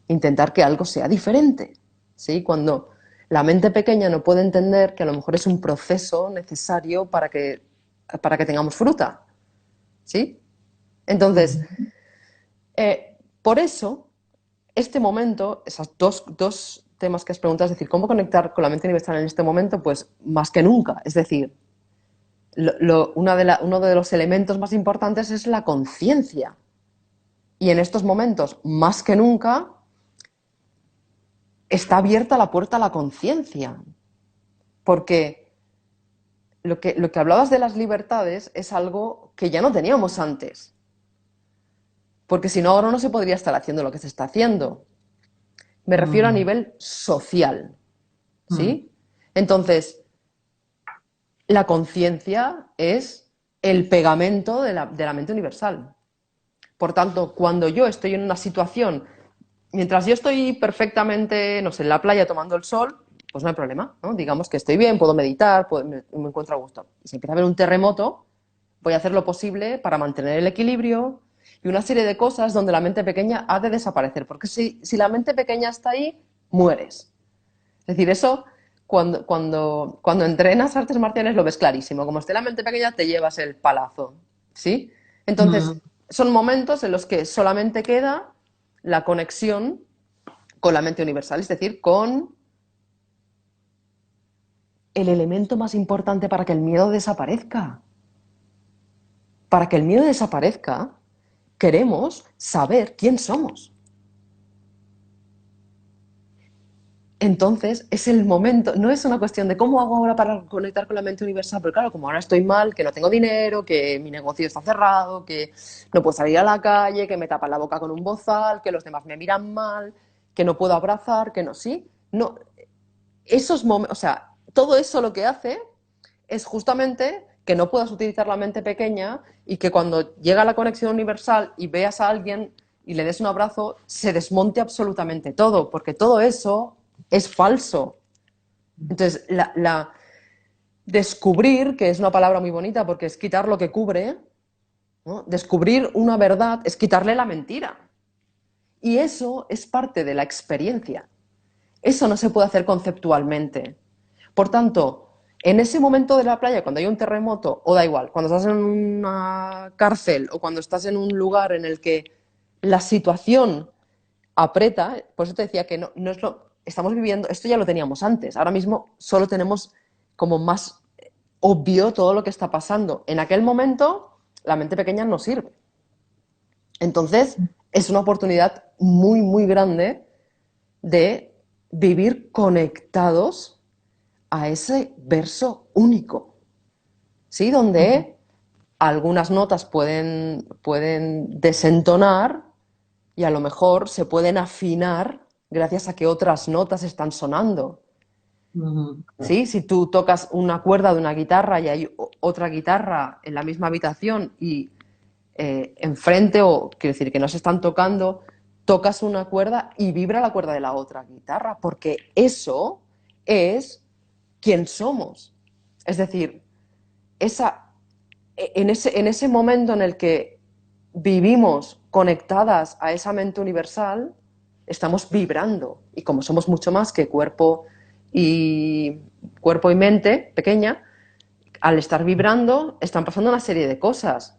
intentar que algo sea diferente, ¿sí? Cuando la mente pequeña no puede entender que a lo mejor es un proceso necesario para que tengamos fruta, ¿sí? Entonces, mm. por eso este momento, esos dos temas que has preguntado, es decir, ¿cómo conectar con la mente universal en este momento? Pues más que nunca. Es decir, uno de los elementos más importantes es la conciencia. Y en estos momentos, más que nunca, está abierta la puerta a la conciencia. Porque lo que hablabas de las libertades es algo que ya no teníamos antes. Porque si no, ahora no se podría estar haciendo lo que se está haciendo. Me refiero a Mm, nivel social, mm, ¿sí? Entonces, la conciencia es el pegamento de la mente universal. Por tanto, cuando yo estoy en una situación, mientras yo estoy perfectamente, no sé, en la playa tomando el sol, pues no hay problema, ¿no? Digamos que estoy bien, puedo meditar, me encuentro a gusto. Y si empieza a haber un terremoto, voy a hacer lo posible para mantener el equilibrio y una serie de cosas donde la mente pequeña ha de desaparecer. Porque si la mente pequeña está ahí, mueres. Es decir, eso cuando entrenas artes marciales lo ves clarísimo. Como esté la mente pequeña, te llevas el palazo, ¿sí? mm. Entonces, son momentos en los que solamente queda la conexión con la mente universal, es decir, con el elemento más importante para que el miedo desaparezca. Para que el miedo desaparezca, queremos saber quién somos. Entonces, es el momento, no es una cuestión de cómo hago ahora para conectar con la mente universal, pero claro, como ahora estoy mal, que no tengo dinero, que mi negocio está cerrado, que no puedo salir a la calle, que me tapan la boca con un bozal, que los demás me miran mal, que no puedo abrazar, que no, sí, no, esos momentos, o sea, todo eso lo que hace es justamente que no puedas utilizar la mente pequeña y que cuando llega la conexión universal y veas a alguien y le des un abrazo, se desmonte absolutamente todo, porque todo eso es falso. Entonces, descubrir, que es una palabra muy bonita porque es quitar lo que cubre, ¿no? Descubrir una verdad es quitarle la mentira. Y eso es parte de la experiencia. Eso no se puede hacer conceptualmente. Por tanto, en ese momento de la playa, cuando hay un terremoto, o da igual, cuando estás en una cárcel o cuando estás en un lugar en el que la situación aprieta, por eso te decía que no es lo. Estamos viviendo, esto ya lo teníamos antes, ahora mismo solo tenemos como más obvio todo lo que está pasando. En aquel momento, la mente pequeña no sirve. Entonces, es una oportunidad muy, muy grande de vivir conectados a ese verso único, ¿sí? Donde algunas notas pueden desentonar y a lo mejor se pueden afinar gracias a que otras notas están sonando. Ujú. ¿Sí? Si tú tocas una cuerda de una guitarra y hay otra guitarra en la misma habitación y enfrente, o quiero decir que no se están tocando, tocas una cuerda y vibra la cuerda de la otra guitarra, porque eso es quien somos. Es decir, esa, en ese momento en el que vivimos conectadas a esa mente universal, estamos vibrando. Y como somos mucho más que y, cuerpo y mente pequeña, al estar vibrando están pasando una serie de cosas.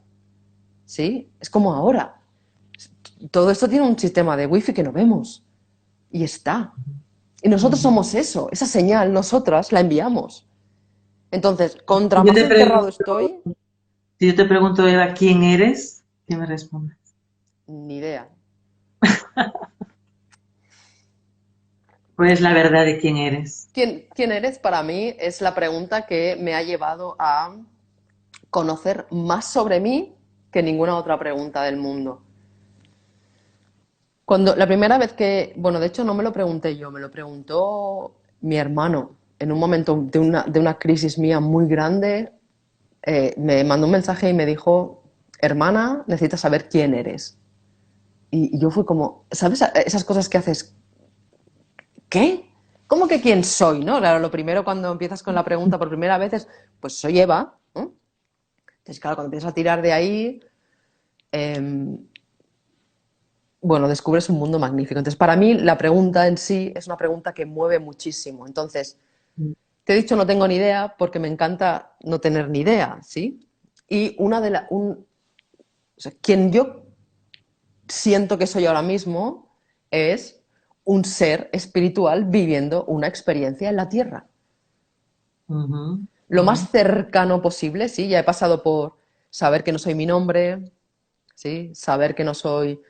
¿Sí? Es como ahora. Todo esto tiene un sistema de wifi que no vemos. Y está. Y nosotros Ujú. somos eso. Esa señal, nosotras la enviamos. Entonces, contra Si yo más te encerrado pregunto, estoy, si yo te pregunto, Eva, ¿quién eres? ¿Qué me respondes? ni idea. ¿Cuál es la verdad de quién eres? ¿Quién eres? Para mí es la pregunta que me ha llevado a conocer más sobre mí que ninguna otra pregunta del mundo. La primera vez que, bueno, de hecho no me lo pregunté yo, me lo preguntó mi hermano en un momento de una crisis mía muy grande. Me mandó un mensaje y me dijo, hermana, necesitas saber quién eres. Y yo fui como, ¿sabes? Esas cosas que haces, ¿qué? ¿Cómo que quién soy? ¿No? Claro, lo primero cuando empiezas con la pregunta por primera vez es, pues soy Eva, ¿no? Entonces, claro, cuando empiezas a tirar de ahí, eh, bueno, descubres un mundo magnífico. Entonces, para mí, la pregunta en sí es una pregunta que mueve muchísimo. Entonces, te he dicho no tengo ni idea porque me encanta no tener ni idea, ¿sí? Y o sea, quien yo siento que soy ahora mismo es un ser espiritual viviendo una experiencia en la Tierra. Ujú. lo más cercano posible, ¿sí? Ya he pasado por saber que no soy mi nombre, ¿sí? Saber que no soy,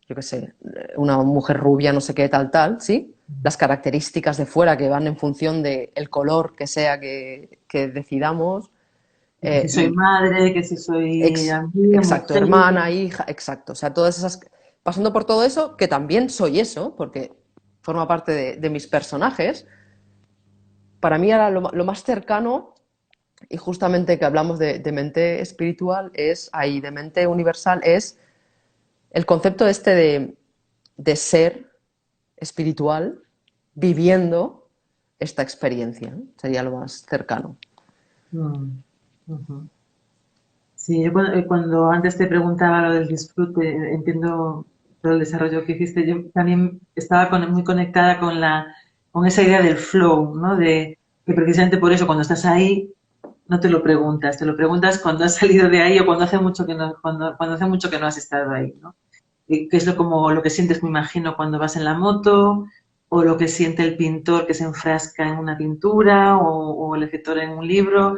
yo qué sé, una mujer rubia, no sé qué, tal, tal, ¿sí? Las características de fuera que van en función del color que sea que decidamos. Que si soy Y madre, que si soy amiga, exacto, mujer. hermana, hija, exacto. O sea, todas esas, pasando por todo eso, que también soy eso, porque forma parte de mis personajes, para mí era lo más cercano. Y justamente que hablamos de mente espiritual, es ahí, de mente universal, es el concepto este de ser espiritual viviendo esta experiencia, ¿no? Sería lo más cercano. Mm, ujú. Sí, yo cuando antes te preguntaba lo del disfrute, entiendo todo el desarrollo que hiciste. Yo también estaba muy conectada con esa idea del flow, ¿no? De que precisamente por eso cuando estás ahí no te lo preguntas cuando has salido de ahí o cuando hace mucho que no, cuando hace mucho que no has estado ahí, ¿no? Y que es como lo que sientes, me imagino, cuando vas en la moto, o lo que siente el pintor que se enfrasca en una pintura, o el escritor en un libro.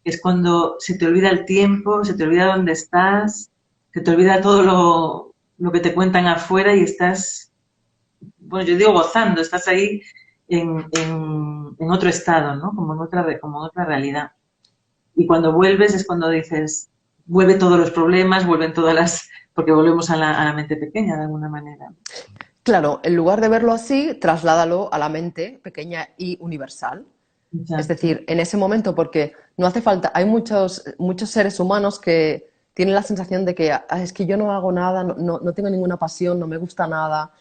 Es cuando se te olvida el tiempo, se te olvida dónde estás, se te olvida todo lo que te cuentan afuera y estás, bueno, yo digo gozando, estás ahí en otro estado, ¿no? Como en otra realidad. Y cuando vuelves es cuando dices, vuelven todos los problemas, vuelven todas las, porque volvemos a la mente pequeña de alguna manera. Claro, en lugar de verlo así, trasládalo a la mente pequeña y universal. Es Exacto. decir, en ese momento, porque no hace falta, hay muchos seres humanos que tienen la sensación de que es que yo no hago nada, no tengo ninguna pasión, no me gusta nada.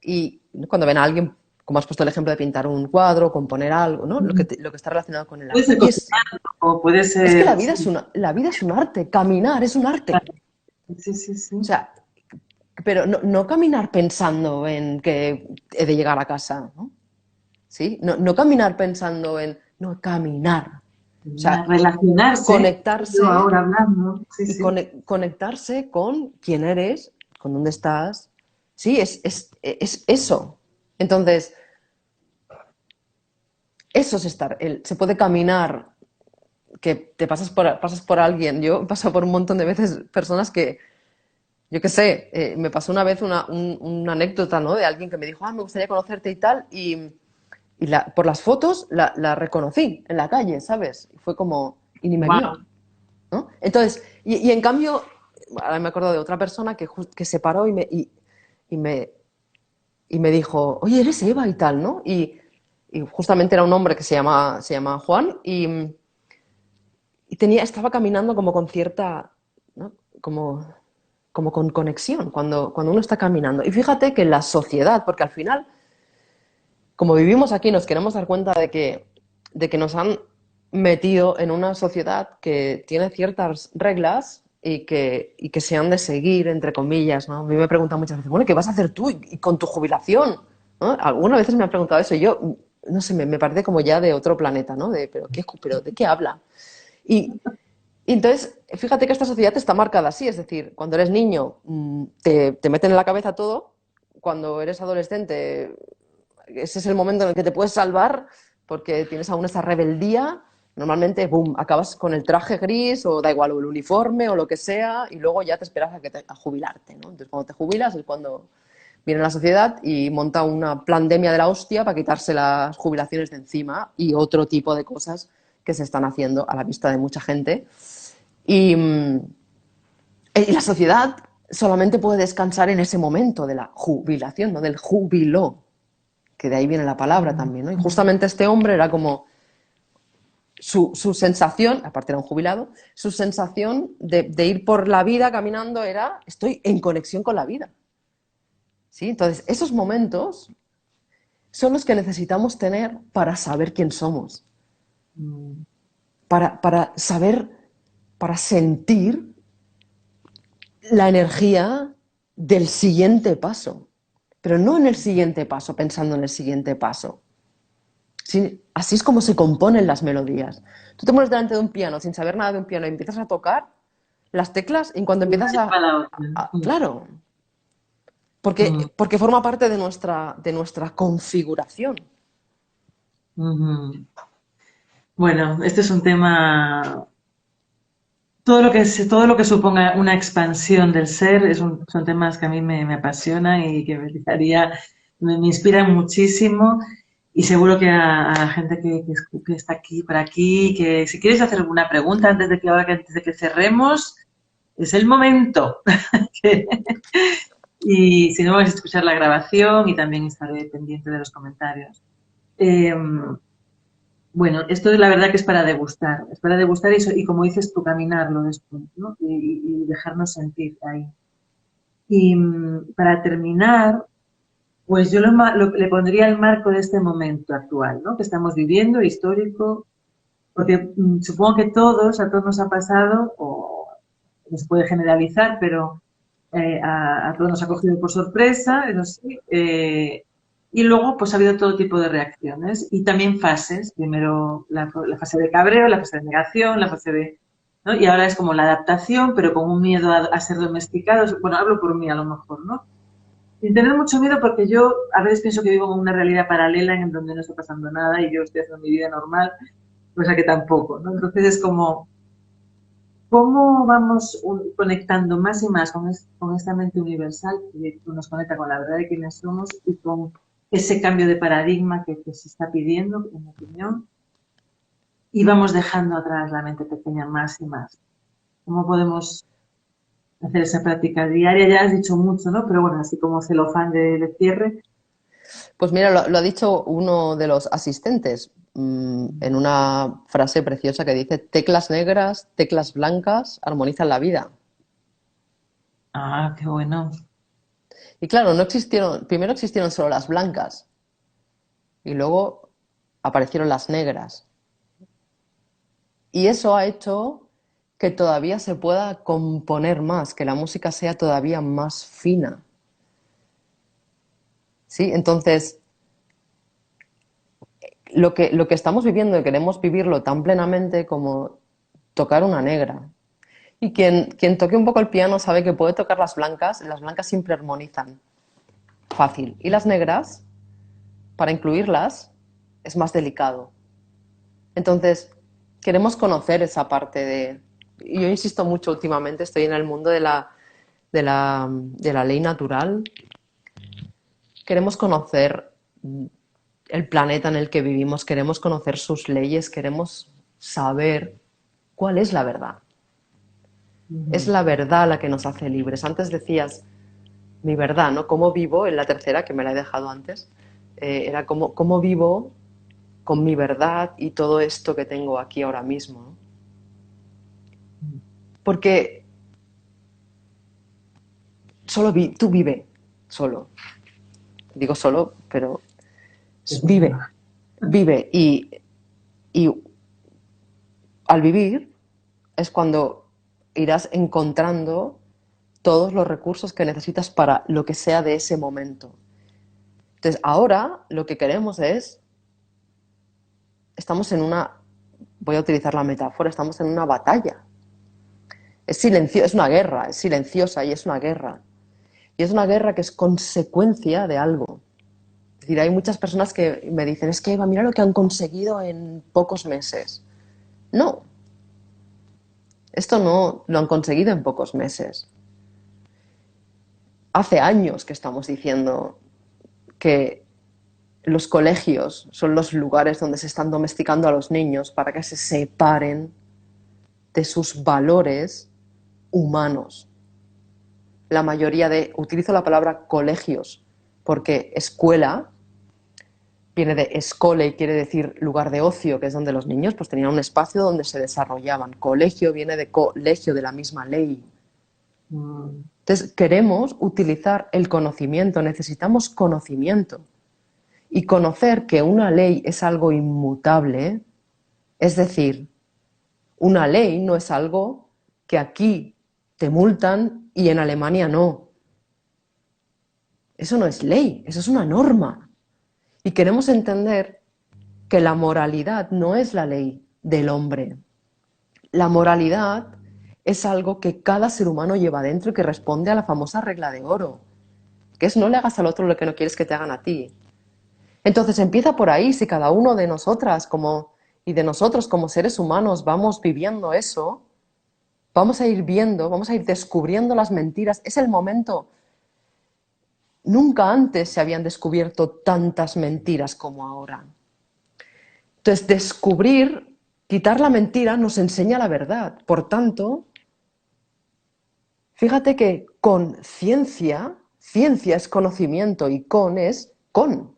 Y cuando ven a alguien, como has puesto el ejemplo de pintar un cuadro, componer algo, ¿no? Lo que está relacionado con el Puede arte. ser cocinar o puede Es que ser... Sí, la vida es un arte, caminar es un arte. sí, sí, O sí. sea, pero no caminar pensando en que he de llegar a casa, ¿no? ¿Sí? No caminar pensando en, no, caminar. O sea, Relacionarse, yo conectarse ahora hablando, sí, y sí. conectarse con quién eres, con dónde estás. Sí, es eso. Entonces, eso es estar. Se puede caminar, que te pasas por alguien. Yo he pasado por un montón de veces personas que, yo qué sé, me pasó una vez una anécdota, ¿no? De alguien que me dijo, me gustaría conocerte y tal, y por las fotos la reconocí en la calle, ¿sabes? Y fue como, y ni me vio, Wow. ¿no? Entonces, y en cambio, ahora me acuerdo de otra persona que se paró y me, y me dijo, oye, eres Eva y tal, ¿no? Y justamente era un hombre que se llama Juan y estaba caminando como con cierta, ¿no? Como con conexión cuando uno está caminando. Y fíjate que la sociedad, porque al final, como vivimos aquí, nos queremos dar cuenta de que nos han metido en una sociedad que tiene ciertas reglas y que se han de seguir, entre comillas, ¿no? A mí me preguntan muchas veces, bueno, ¿qué vas a hacer tú y con tu jubilación? ¿No? Algunas veces me han preguntado eso y yo, no sé, me parece como ya de otro planeta, ¿no? ¿Pero de qué habla? Y, y entonces, fíjate que esta sociedad está marcada así, es decir, cuando eres niño te meten en la cabeza todo, cuando eres adolescente ese es el momento en el que te puedes salvar porque tienes aún esa rebeldía. Normalmente, boom, acabas con el traje gris o da igual, o el uniforme o lo que sea, y luego ya te esperas a jubilarte, ¿no? Entonces, cuando te jubilas es cuando viene la sociedad y monta una pandemia de la hostia para quitarse las jubilaciones de encima y otro tipo de cosas que se están haciendo a la vista de mucha gente. Y la sociedad solamente puede descansar en ese momento de la jubilación, ¿no? Del júbilo, que de ahí viene la palabra también, ¿no? Y justamente este hombre era como su sensación, aparte era un jubilado, su sensación de ir por la vida caminando era, estoy en conexión con la vida. ¿Sí? Entonces, esos momentos son los que necesitamos tener para saber quién somos, Mm, para saber, para sentir la energía del siguiente paso, pero no en el siguiente paso, pensando en el siguiente paso. Sí, así es como se componen las melodías. Tú te pones delante de un piano sin saber nada de un piano y empiezas a tocar las teclas y cuando una empiezas lleva a la otra. claro, Mm, porque forma parte de nuestra configuración. ujú. Bueno, este es un tema, todo lo que suponga una expansión del ser son temas que a mí me apasionan y que me inspiran muchísimo y seguro que a la gente que está aquí, por aquí, que si quieres hacer alguna pregunta antes de que cerremos, es el momento. Y si no, vais a escuchar la grabación y también estaré pendiente de los comentarios. Eh, bueno, esto es la verdad que es para degustar y como dices tú, caminarlo después, ¿no? Y dejarnos sentir ahí. Y para terminar, pues yo le pondría el marco de este momento actual, ¿no? Que estamos viviendo, histórico, porque supongo que a todos nos ha pasado, o no se puede generalizar, pero a todos nos ha cogido por sorpresa, eso sí, y luego pues ha habido todo tipo de reacciones y también fases, primero la fase de cabreo, la fase de negación, la fase de... ¿no? Y ahora es como la adaptación, pero con un miedo a ser domesticados. Bueno, hablo por mí a lo mejor, ¿no? Sin tener mucho miedo porque yo a veces pienso que vivo en una realidad paralela en donde no está pasando nada y yo estoy haciendo mi vida normal, cosa que tampoco, ¿no? Entonces es como, ¿cómo vamos conectando más y más con esta mente universal que nos conecta con la verdad de quiénes somos y con ese cambio de paradigma que se está pidiendo, en mi opinión, y vamos dejando atrás la mente pequeña más y más? ¿Cómo podemos hacer esa práctica diaria? Ya has dicho mucho, ¿no? Pero bueno, así como celofán de cierre. Pues mira, lo ha dicho uno de los asistentes en una frase preciosa que dice, teclas negras, teclas blancas armonizan la vida. Ah, qué bueno. Y claro, no existieron, primero existieron solo las blancas y luego aparecieron las negras. Y eso ha hecho que todavía se pueda componer más, que la música sea todavía más fina. ¿Sí? Entonces, lo que estamos viviendo y queremos vivirlo tan plenamente como tocar una negra. Y quien toque un poco el piano sabe que puede tocar las blancas siempre armonizan fácil. Y las negras, para incluirlas, es más delicado. Entonces, queremos conocer esa parte de... y yo insisto mucho últimamente, estoy en el mundo de la ley natural. Queremos conocer el planeta en el que vivimos, queremos conocer sus leyes, queremos saber cuál es la verdad. Es Ujú. la verdad la que nos hace libres. Antes decías, mi verdad, ¿no? ¿Cómo vivo? En la tercera, que me la he dejado antes, era cómo vivo con mi verdad y todo esto que tengo aquí ahora mismo, ¿no? Porque tú vive solo. Digo solo, pero Qué bueno. vive, vive. Y al vivir es cuando irás encontrando todos los recursos que necesitas para lo que sea de ese momento. Entonces, ahora lo que queremos estamos en una, voy a utilizar la metáfora, estamos en una batalla. Es una guerra, es silenciosa y es una guerra. Y es una guerra que es consecuencia de algo. Es decir, hay muchas personas que me dicen, es que Eva, mira lo que han conseguido en pocos meses. No, esto no lo han conseguido en pocos meses. Hace años que estamos diciendo que los colegios son los lugares donde se están domesticando a los niños para que se separen de sus valores humanos. La mayoría utilizo la palabra colegios porque escuela viene de escole y quiere decir lugar de ocio, que es donde los niños pues tenían un espacio donde se desarrollaban. Colegio viene de colegio, de la misma ley. Mm. Entonces queremos utilizar el conocimiento, necesitamos conocimiento. Y conocer que una ley es algo inmutable, es decir, una ley no es algo que aquí te multan y en Alemania no. Eso no es ley, eso es una norma. Y queremos entender que la moralidad no es la ley del hombre. La moralidad es algo que cada ser humano lleva dentro y que responde a la famosa regla de oro, que es no le hagas al otro lo que no quieres que te hagan a ti. Entonces empieza por ahí, si cada uno de nosotras como y de nosotros como seres humanos vamos viviendo eso, vamos a ir viendo, vamos a ir descubriendo las mentiras. Es el momento. Nunca antes se habían descubierto tantas mentiras como ahora. Entonces, descubrir, quitar la mentira nos enseña la verdad. Por tanto, fíjate que con ciencia, ciencia es conocimiento y con es con,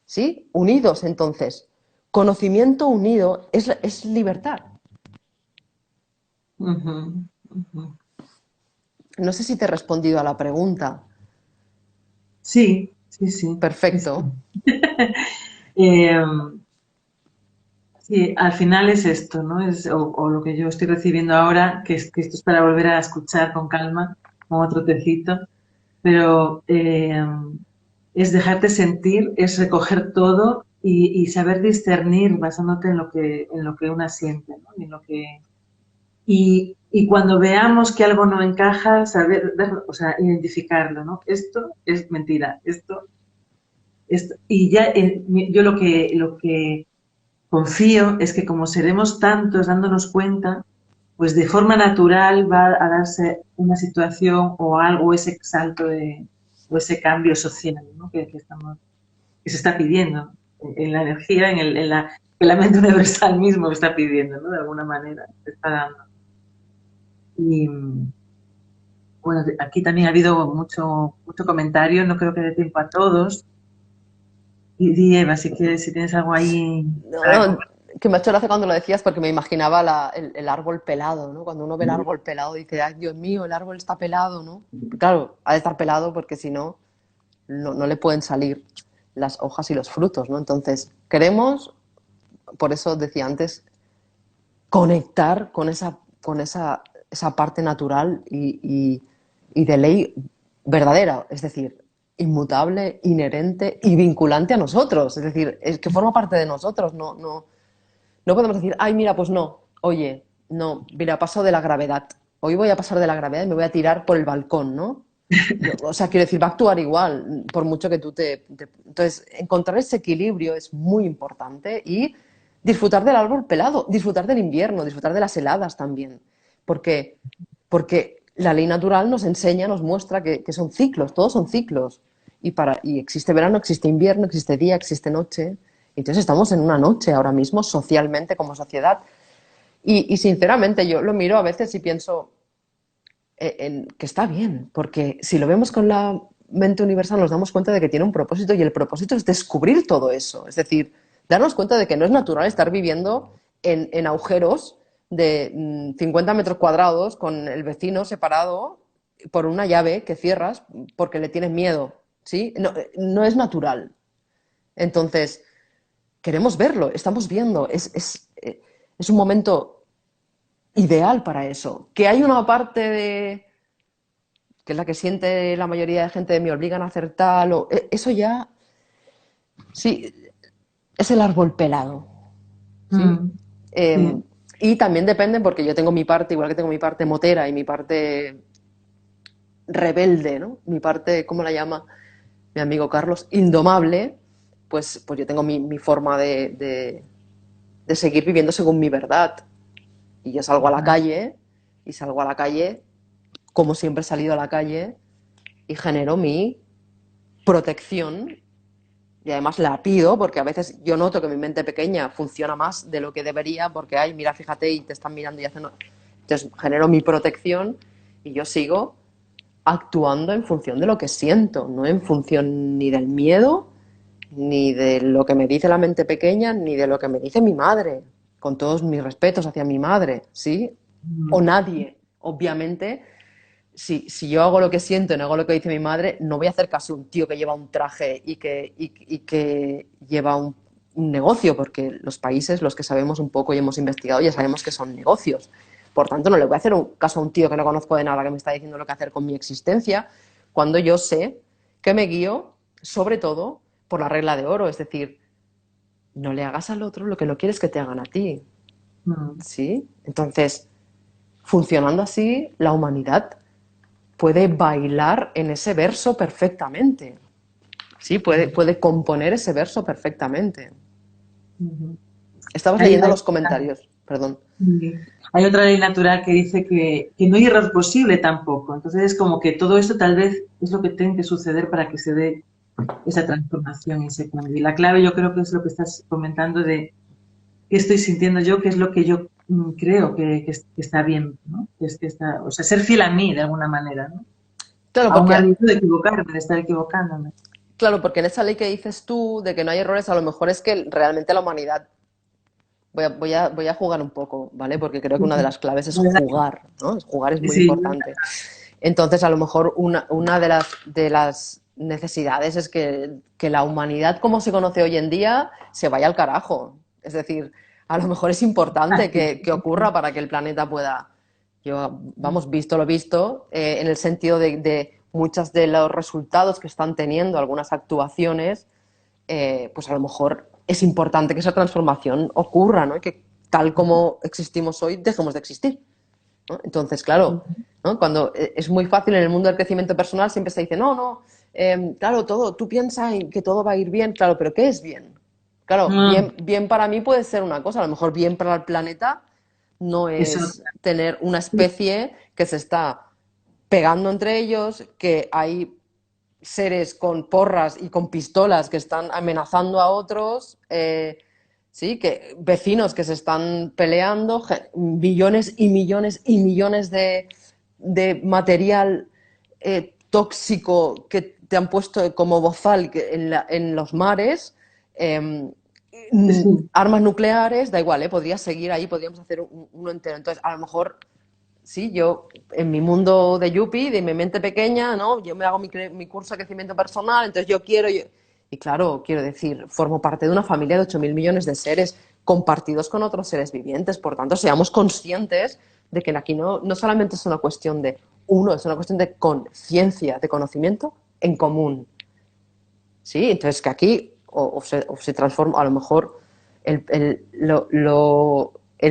¿sí? Unidos, entonces. Conocimiento unido es libertad. Ujú, ujú. No sé si te he respondido a la pregunta. Sí, sí, sí, sí, sí. Perfecto. Eh, sí, al final es esto, ¿no? O lo que yo estoy recibiendo ahora, que esto es para volver a escuchar con calma, con otro tecito, pero es dejarte sentir, es recoger todo y saber discernir basándote en lo que una siente, ¿no? En lo que, y cuando veamos que algo no encaja, saber, o sea, identificarlo, ¿no? Esto es mentira, y ya yo lo que confío es que como seremos tantos dándonos cuenta, pues de forma natural va a darse una situación o algo, ese salto o ese cambio social, ¿no? Que se está pidiendo en la energía, que la mente universal mismo está pidiendo, ¿no? De alguna manera, se está dando. Y bueno, aquí también ha habido mucho comentario, no creo que dé tiempo a todos. Y di, Eva, si quieres, si tienes algo ahí No, para no, que me ha hecho gracia cuando lo decías porque me imaginaba el árbol pelado, ¿no? Cuando uno ve el árbol pelado dice, ay, Dios mío, el árbol está pelado, ¿no? Claro, ha de estar pelado porque si no, no le pueden salir las hojas y los frutos, ¿no? Entonces, queremos, por eso decía antes, conectar esa parte natural y de ley verdadera, es decir, inmutable, inherente y vinculante a nosotros, es decir, es que forma parte de nosotros, no podemos decir, ay, mira, pues no, oye, no, mira, paso de la gravedad, hoy voy a pasar de la gravedad y me voy a tirar por el balcón, ¿no? No, o sea, quiero decir, va a actuar igual, por mucho que Entonces, encontrar ese equilibrio es muy importante y disfrutar del árbol pelado, disfrutar del invierno, disfrutar de las heladas también. Porque, porque la ley natural nos enseña, nos muestra que son ciclos, todos son ciclos. Y existe verano, existe invierno, existe día, existe noche. Entonces estamos en una noche ahora mismo, socialmente, como sociedad. Y sinceramente yo lo miro a veces y pienso, que está bien, porque si lo vemos con la mente universal nos damos cuenta de que tiene un propósito y el propósito es descubrir todo eso, es decir, darnos cuenta de que no es natural estar viviendo en agujeros de 50 metros cuadrados con el vecino separado por una llave que cierras porque le tienes miedo, ¿sí? No, no es natural. Entonces, queremos verlo, estamos viendo, es un momento ideal para eso. Que hay una parte que es la que siente la mayoría de gente de me obligan a hacer tal, eso ya, sí, es el árbol pelado, ¿sí? Mm, Eh, sí. y también depende, porque yo tengo mi parte, igual que tengo mi parte motera y mi parte rebelde, ¿no? Mi parte, ¿cómo la llama mi amigo Carlos? Indomable, pues yo tengo mi forma de seguir viviendo según mi verdad. Y yo salgo a la calle, y salgo a la calle, como siempre he salido a la calle, y genero mi protección. Y además la pido porque a veces yo noto que mi mente pequeña funciona más de lo que debería porque, ay, mira, fíjate y te están mirando y hacen... Entonces genero mi protección y yo sigo actuando en función de lo que siento, no en función ni del miedo, ni de lo que me dice la mente pequeña, ni de lo que me dice mi madre, con todos mis respetos hacia mi madre, ¿sí? O Mm, nadie, obviamente si yo hago lo que siento y no hago lo que dice mi madre, no voy a hacer caso a un tío que lleva un traje y que lleva un negocio, porque los países, los que sabemos un poco y hemos investigado, ya sabemos que son negocios. Por tanto, no le voy a hacer un caso a un tío que no conozco de nada, que me está diciendo lo que hacer con mi existencia, cuando yo sé que me guío, sobre todo, por la regla de oro, es decir, no le hagas al otro lo que no quieres que te hagan a ti, mm, ¿sí? Entonces, funcionando así, la humanidad puede bailar en ese verso perfectamente. Sí, puede componer ese verso perfectamente. ujú. Estabas Hay, leyendo hay, los comentarios, perdón. hay otra ley natural que dice que no hay error posible tampoco. Entonces es como que todo esto tal vez es lo que tiene que suceder para que se dé esa transformación y ese cambio. Y la clave yo creo que es lo que estás comentando de qué estoy sintiendo yo, qué es lo que yo creo que está bien, ¿no? Que está, o sea, ser fiel a mí de alguna manera, ¿no? Claro, Aún porque al riesgo de equivocarme, de estar equivocándome. Claro, porque en esa ley que dices tú de que no hay errores, a lo mejor es que realmente la humanidad, voy a jugar un poco, ¿vale? Porque creo que una de las claves es ¿Verdad? jugar, ¿no? Jugar es muy Sí, importante. Entonces, a lo mejor una de las necesidades es que la humanidad como se conoce hoy en día se vaya al carajo. Es decir, a lo mejor es importante que ocurra para que el planeta pueda, vamos, visto lo visto, en el sentido de muchos de los resultados que están teniendo algunas actuaciones, pues a lo mejor es importante que esa transformación ocurra, ¿no? Y que tal como existimos hoy, dejemos de existir, ¿no? Entonces, claro, ¿no? Cuando es muy fácil en el mundo del crecimiento personal, siempre se dice, no, no, claro, tú piensas que todo va a ir bien, claro, pero ¿qué es bien? Claro, mm, bien para mí puede ser una cosa, a lo mejor bien para el planeta no eso. es tener una especie que se está pegando entre ellos, que hay seres con porras y con pistolas que están amenazando a otros, sí, que vecinos que se están peleando, billones y millones y millones de material tóxico que te han puesto como bozal en los mares, eh, Sí. armas nucleares, da igual, podría seguir ahí, podríamos hacer uno entero. Entonces, a lo mejor sí, yo en mi mundo de Yuppie, de mi mente pequeña, ¿no? Yo me hago mi curso de crecimiento personal, entonces y claro, quiero decir, formo parte de una familia de 8.000 millones de seres compartidos con otros seres vivientes, por tanto, seamos conscientes de que aquí no solamente es una cuestión de uno, es una cuestión de conciencia, de conocimiento en común, ¿sí? Entonces, que aquí o se transforma, a lo mejor el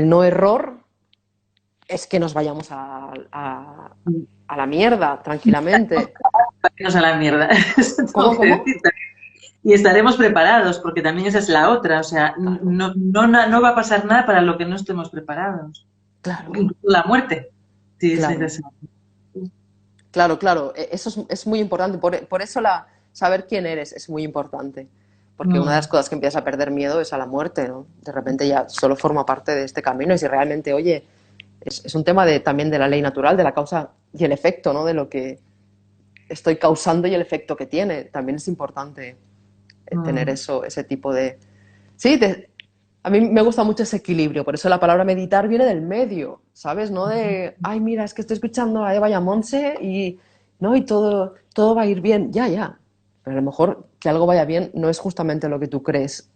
no error es que nos vayamos a la mierda tranquilamente. Vámonos a la mierda. Eso tengo ¿Cómo, que cómo? decir. Y estaremos preparados, porque también esa es la otra. O sea, Claro, no va a pasar nada para lo que no estemos preparados. claro, Incluso la muerte. Sí, es claro, necesario. claro, claro. Eso es muy importante. Por eso saber quién eres es muy importante. Porque una de las Mm, cosas que empiezas a perder miedo es a la muerte, ¿no? De repente ya solo forma parte de este camino y si realmente, oye, es un tema también de la ley natural, de la causa y el efecto, ¿no? De lo que estoy causando y el efecto que tiene. También es importante tener mm, eso, ese tipo de... Sí, a mí me gusta mucho ese equilibrio, por eso la palabra meditar viene del medio, ¿sabes? No de, ay, mira, es que estoy escuchando a Eva y a Monse y, ¿no? Y todo va a ir bien, ya, ya. Pero a lo mejor que algo vaya bien no es justamente lo que tú crees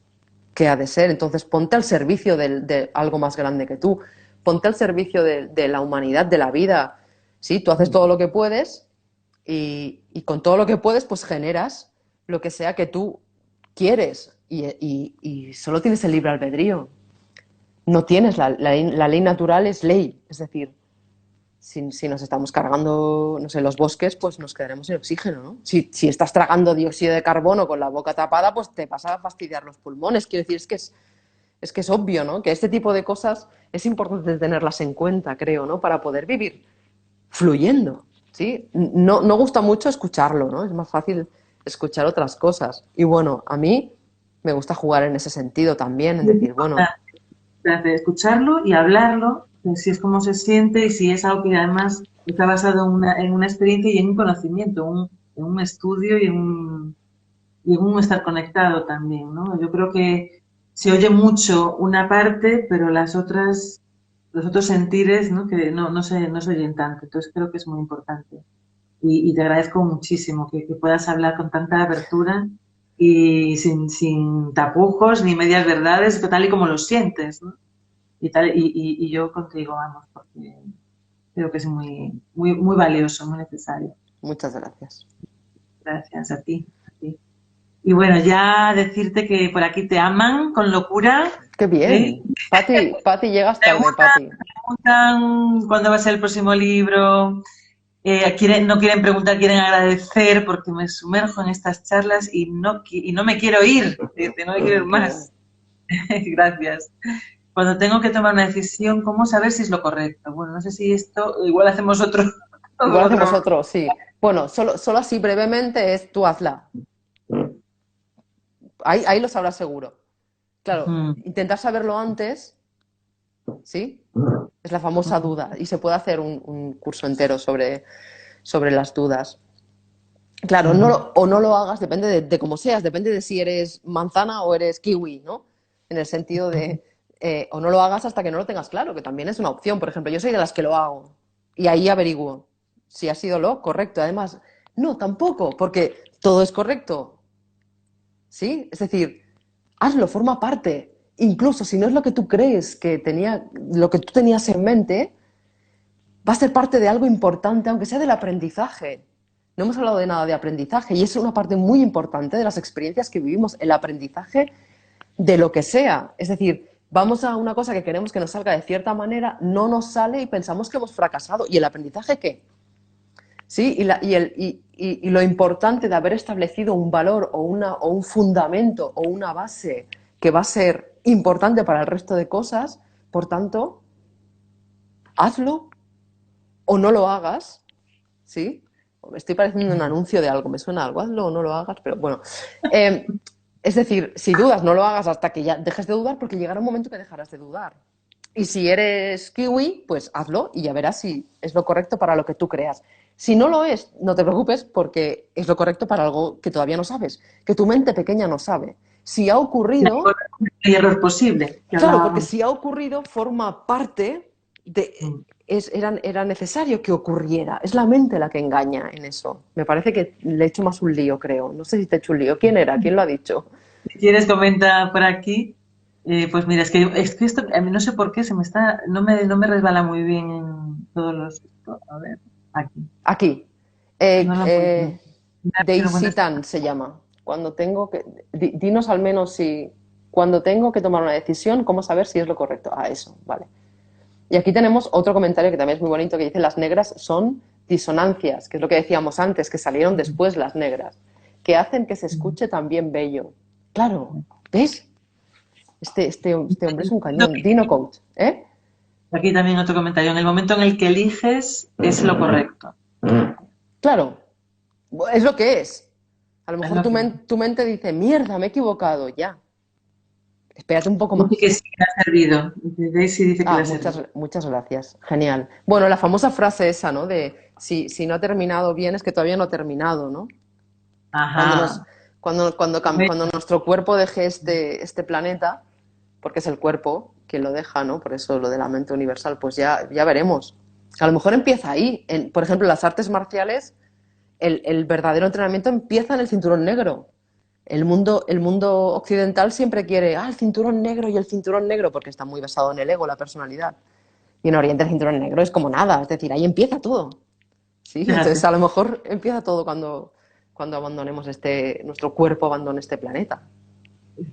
que ha de ser. Entonces ponte al servicio de algo más grande que tú, ponte al servicio de la humanidad, de la vida. Sí, tú haces todo lo que puedes y con todo lo que puedes, pues generas lo que sea que tú quieres y solo tienes el libre albedrío. No tienes la ley natural es ley, es decir, si nos estamos cargando, no sé, los bosques, pues nos quedaremos sin oxígeno, ¿no? Si estás tragando dióxido de carbono con la boca tapada, pues te vas a fastidiar los pulmones. Quiero decir, es que es obvio, ¿no? Que este tipo de cosas es importante tenerlas en cuenta, creo, ¿no? Para poder vivir fluyendo, ¿sí? No gusta mucho escucharlo, ¿no? Es más fácil escuchar otras cosas. Y bueno, a mí me gusta jugar en ese sentido también, en y es decir, bueno, importante escucharlo y hablarlo, si es como se siente y si es algo que además está basado en una experiencia y en un conocimiento, en un estudio y en un estar conectado también, ¿no? Yo creo que se oye mucho una parte, pero los otros sentires, ¿no? Que no se oyen tanto. Entonces creo que es muy importante. Y te agradezco muchísimo que puedas hablar con tanta apertura y sin tapujos ni medias verdades, tal y como lo sientes, ¿no? Y yo contigo, vamos, porque creo que es muy, muy, muy valioso, muy necesario. muchas gracias. Gracias a ti. A ti. Y bueno, ya decirte que por aquí te aman con locura. Qué ¿Eh? bien. Pati, llegas tarde, Preguntan, Pati. preguntan cuándo va a ser el próximo libro. No quieren preguntar, quieren agradecer porque me sumerjo en estas charlas y no me quiero ir. No me quiero ir Qué bueno. más. Gracias. Cuando tengo que tomar una decisión, ¿cómo saber si es lo correcto? Bueno, no sé si esto, igual hacemos otro, Igual hacemos otro. otro, sí. Bueno, solo así brevemente es tú hazla. Ahí lo sabrás seguro. Claro, Mm, intentar saberlo antes, ¿sí? Es la famosa duda. Y se puede hacer un curso entero sobre las dudas. Claro, mm, o no lo hagas, depende de cómo seas, depende de si eres manzana o eres kiwi, ¿no? En el sentido de, o no lo hagas hasta que no lo tengas claro, que también es una opción. Por ejemplo, yo soy de las que lo hago y ahí averiguo si ha sido lo correcto. Además, no, tampoco, porque todo es correcto, ¿sí? Es decir, hazlo, forma parte. Incluso si no es lo que tú crees que tenía, lo que tú tenías en mente, va a ser parte de algo importante, aunque sea del aprendizaje. No hemos hablado de nada de aprendizaje y es una parte muy importante de las experiencias que vivimos, el aprendizaje de lo que sea. Es decir, vamos a una cosa que queremos que nos salga de cierta manera, no nos sale y pensamos que hemos fracasado. ¿Y el aprendizaje qué? ¿Sí? Y lo importante de haber establecido un valor o un fundamento o una base que va a ser importante para el resto de cosas, por tanto, hazlo o no lo hagas, ¿sí? Me estoy pareciendo un anuncio de algo, me suena algo, hazlo o no lo hagas, pero bueno. Eh, es decir, si dudas, no lo hagas hasta que ya dejes de dudar, porque llegará un momento que dejarás de dudar. Y si eres kiwi, pues hazlo y ya verás si es lo correcto para lo que tú creas. Si no lo es, no te preocupes porque es lo correcto para algo que todavía no sabes, que tu mente pequeña no sabe. Si ha ocurrido, el error posible, que claro, porque hablábamos. si ha ocurrido, forma parte de... Mm. Era necesario que ocurriera. Es la mente la que engaña en eso. Me parece que le he hecho más un lío, creo. No sé si te he hecho un lío. ¿Quién era? ¿Quién lo ha dicho? Si quieres, comenta por aquí. Pues mira, es que esto, a mí no sé por qué, no me resbala muy bien en todos los, a ver, aquí. Aquí. No lo encuentro. Mira, si lo Daisy encuentras. Tan se llama. Cuando tengo que... Dinos al menos si... Cuando tengo que tomar una decisión, ¿cómo saber si es lo correcto? Ah, eso, vale. Y aquí tenemos otro comentario que también es muy bonito, que dice: las negras son disonancias, que es lo que decíamos antes, que salieron después las negras, que hacen que se escuche también bello. Claro, ¿ves? Este hombre es un cañón. Dino Coach, ¿eh? Aquí también otro comentario. En el momento en el que eliges es lo correcto. Claro, es lo que es. A lo Es mejor lo que tu mente dice: mierda, me he equivocado, ya. Espérate un poco dice más. que sí le ha servido. Daisy dice que le Ah, ha servido. muchas gracias. Genial. Bueno, la famosa frase esa, ¿no? De si no ha terminado bien es que todavía no ha terminado, ¿no? Cuando, nos, Ajá. cuando nuestro cuerpo deje este planeta, porque es el cuerpo quien lo deja, ¿no? Por eso lo de la mente universal, pues ya veremos. A lo mejor empieza ahí. Por ejemplo, en las artes marciales, el verdadero entrenamiento empieza en el cinturón negro. El mundo occidental siempre quiere, el cinturón negro y el cinturón negro, porque está muy basado en el ego, la personalidad. Y en Oriente el cinturón negro es como nada, es decir, ahí empieza todo. ¿Sí? Entonces Fíjate. a lo mejor empieza todo cuando abandonemos nuestro cuerpo abandone este planeta.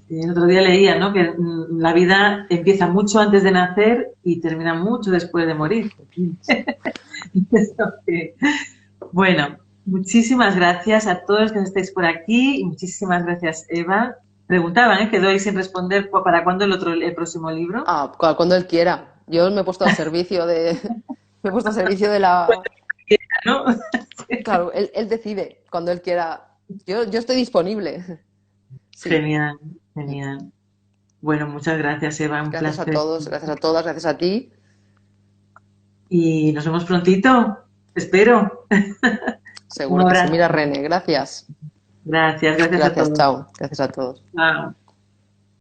Sí, el otro día leía, ¿no? Que la vida empieza mucho antes de nacer y termina mucho después de morir. Esto que- Bueno, muchísimas gracias a todos que estáis por aquí y muchísimas gracias, Eva. Preguntaban, ¿eh? Quedó ahí sin responder para cuándo el próximo libro. Cuando él quiera. Yo me he puesto al servicio de... Me he puesto al servicio de la... ¿No? Claro, él decide cuando él quiera. Yo estoy disponible. Sí. Genial, genial. Bueno, muchas gracias, Eva, un Gracias a placer. todos, gracias a todas, gracias a ti. Y nos vemos prontito, espero. Un Seguro que sí. abrazo. Mira, René, gracias. Gracias, gracias a Gracias, todos. chao. Gracias a todos. Chao.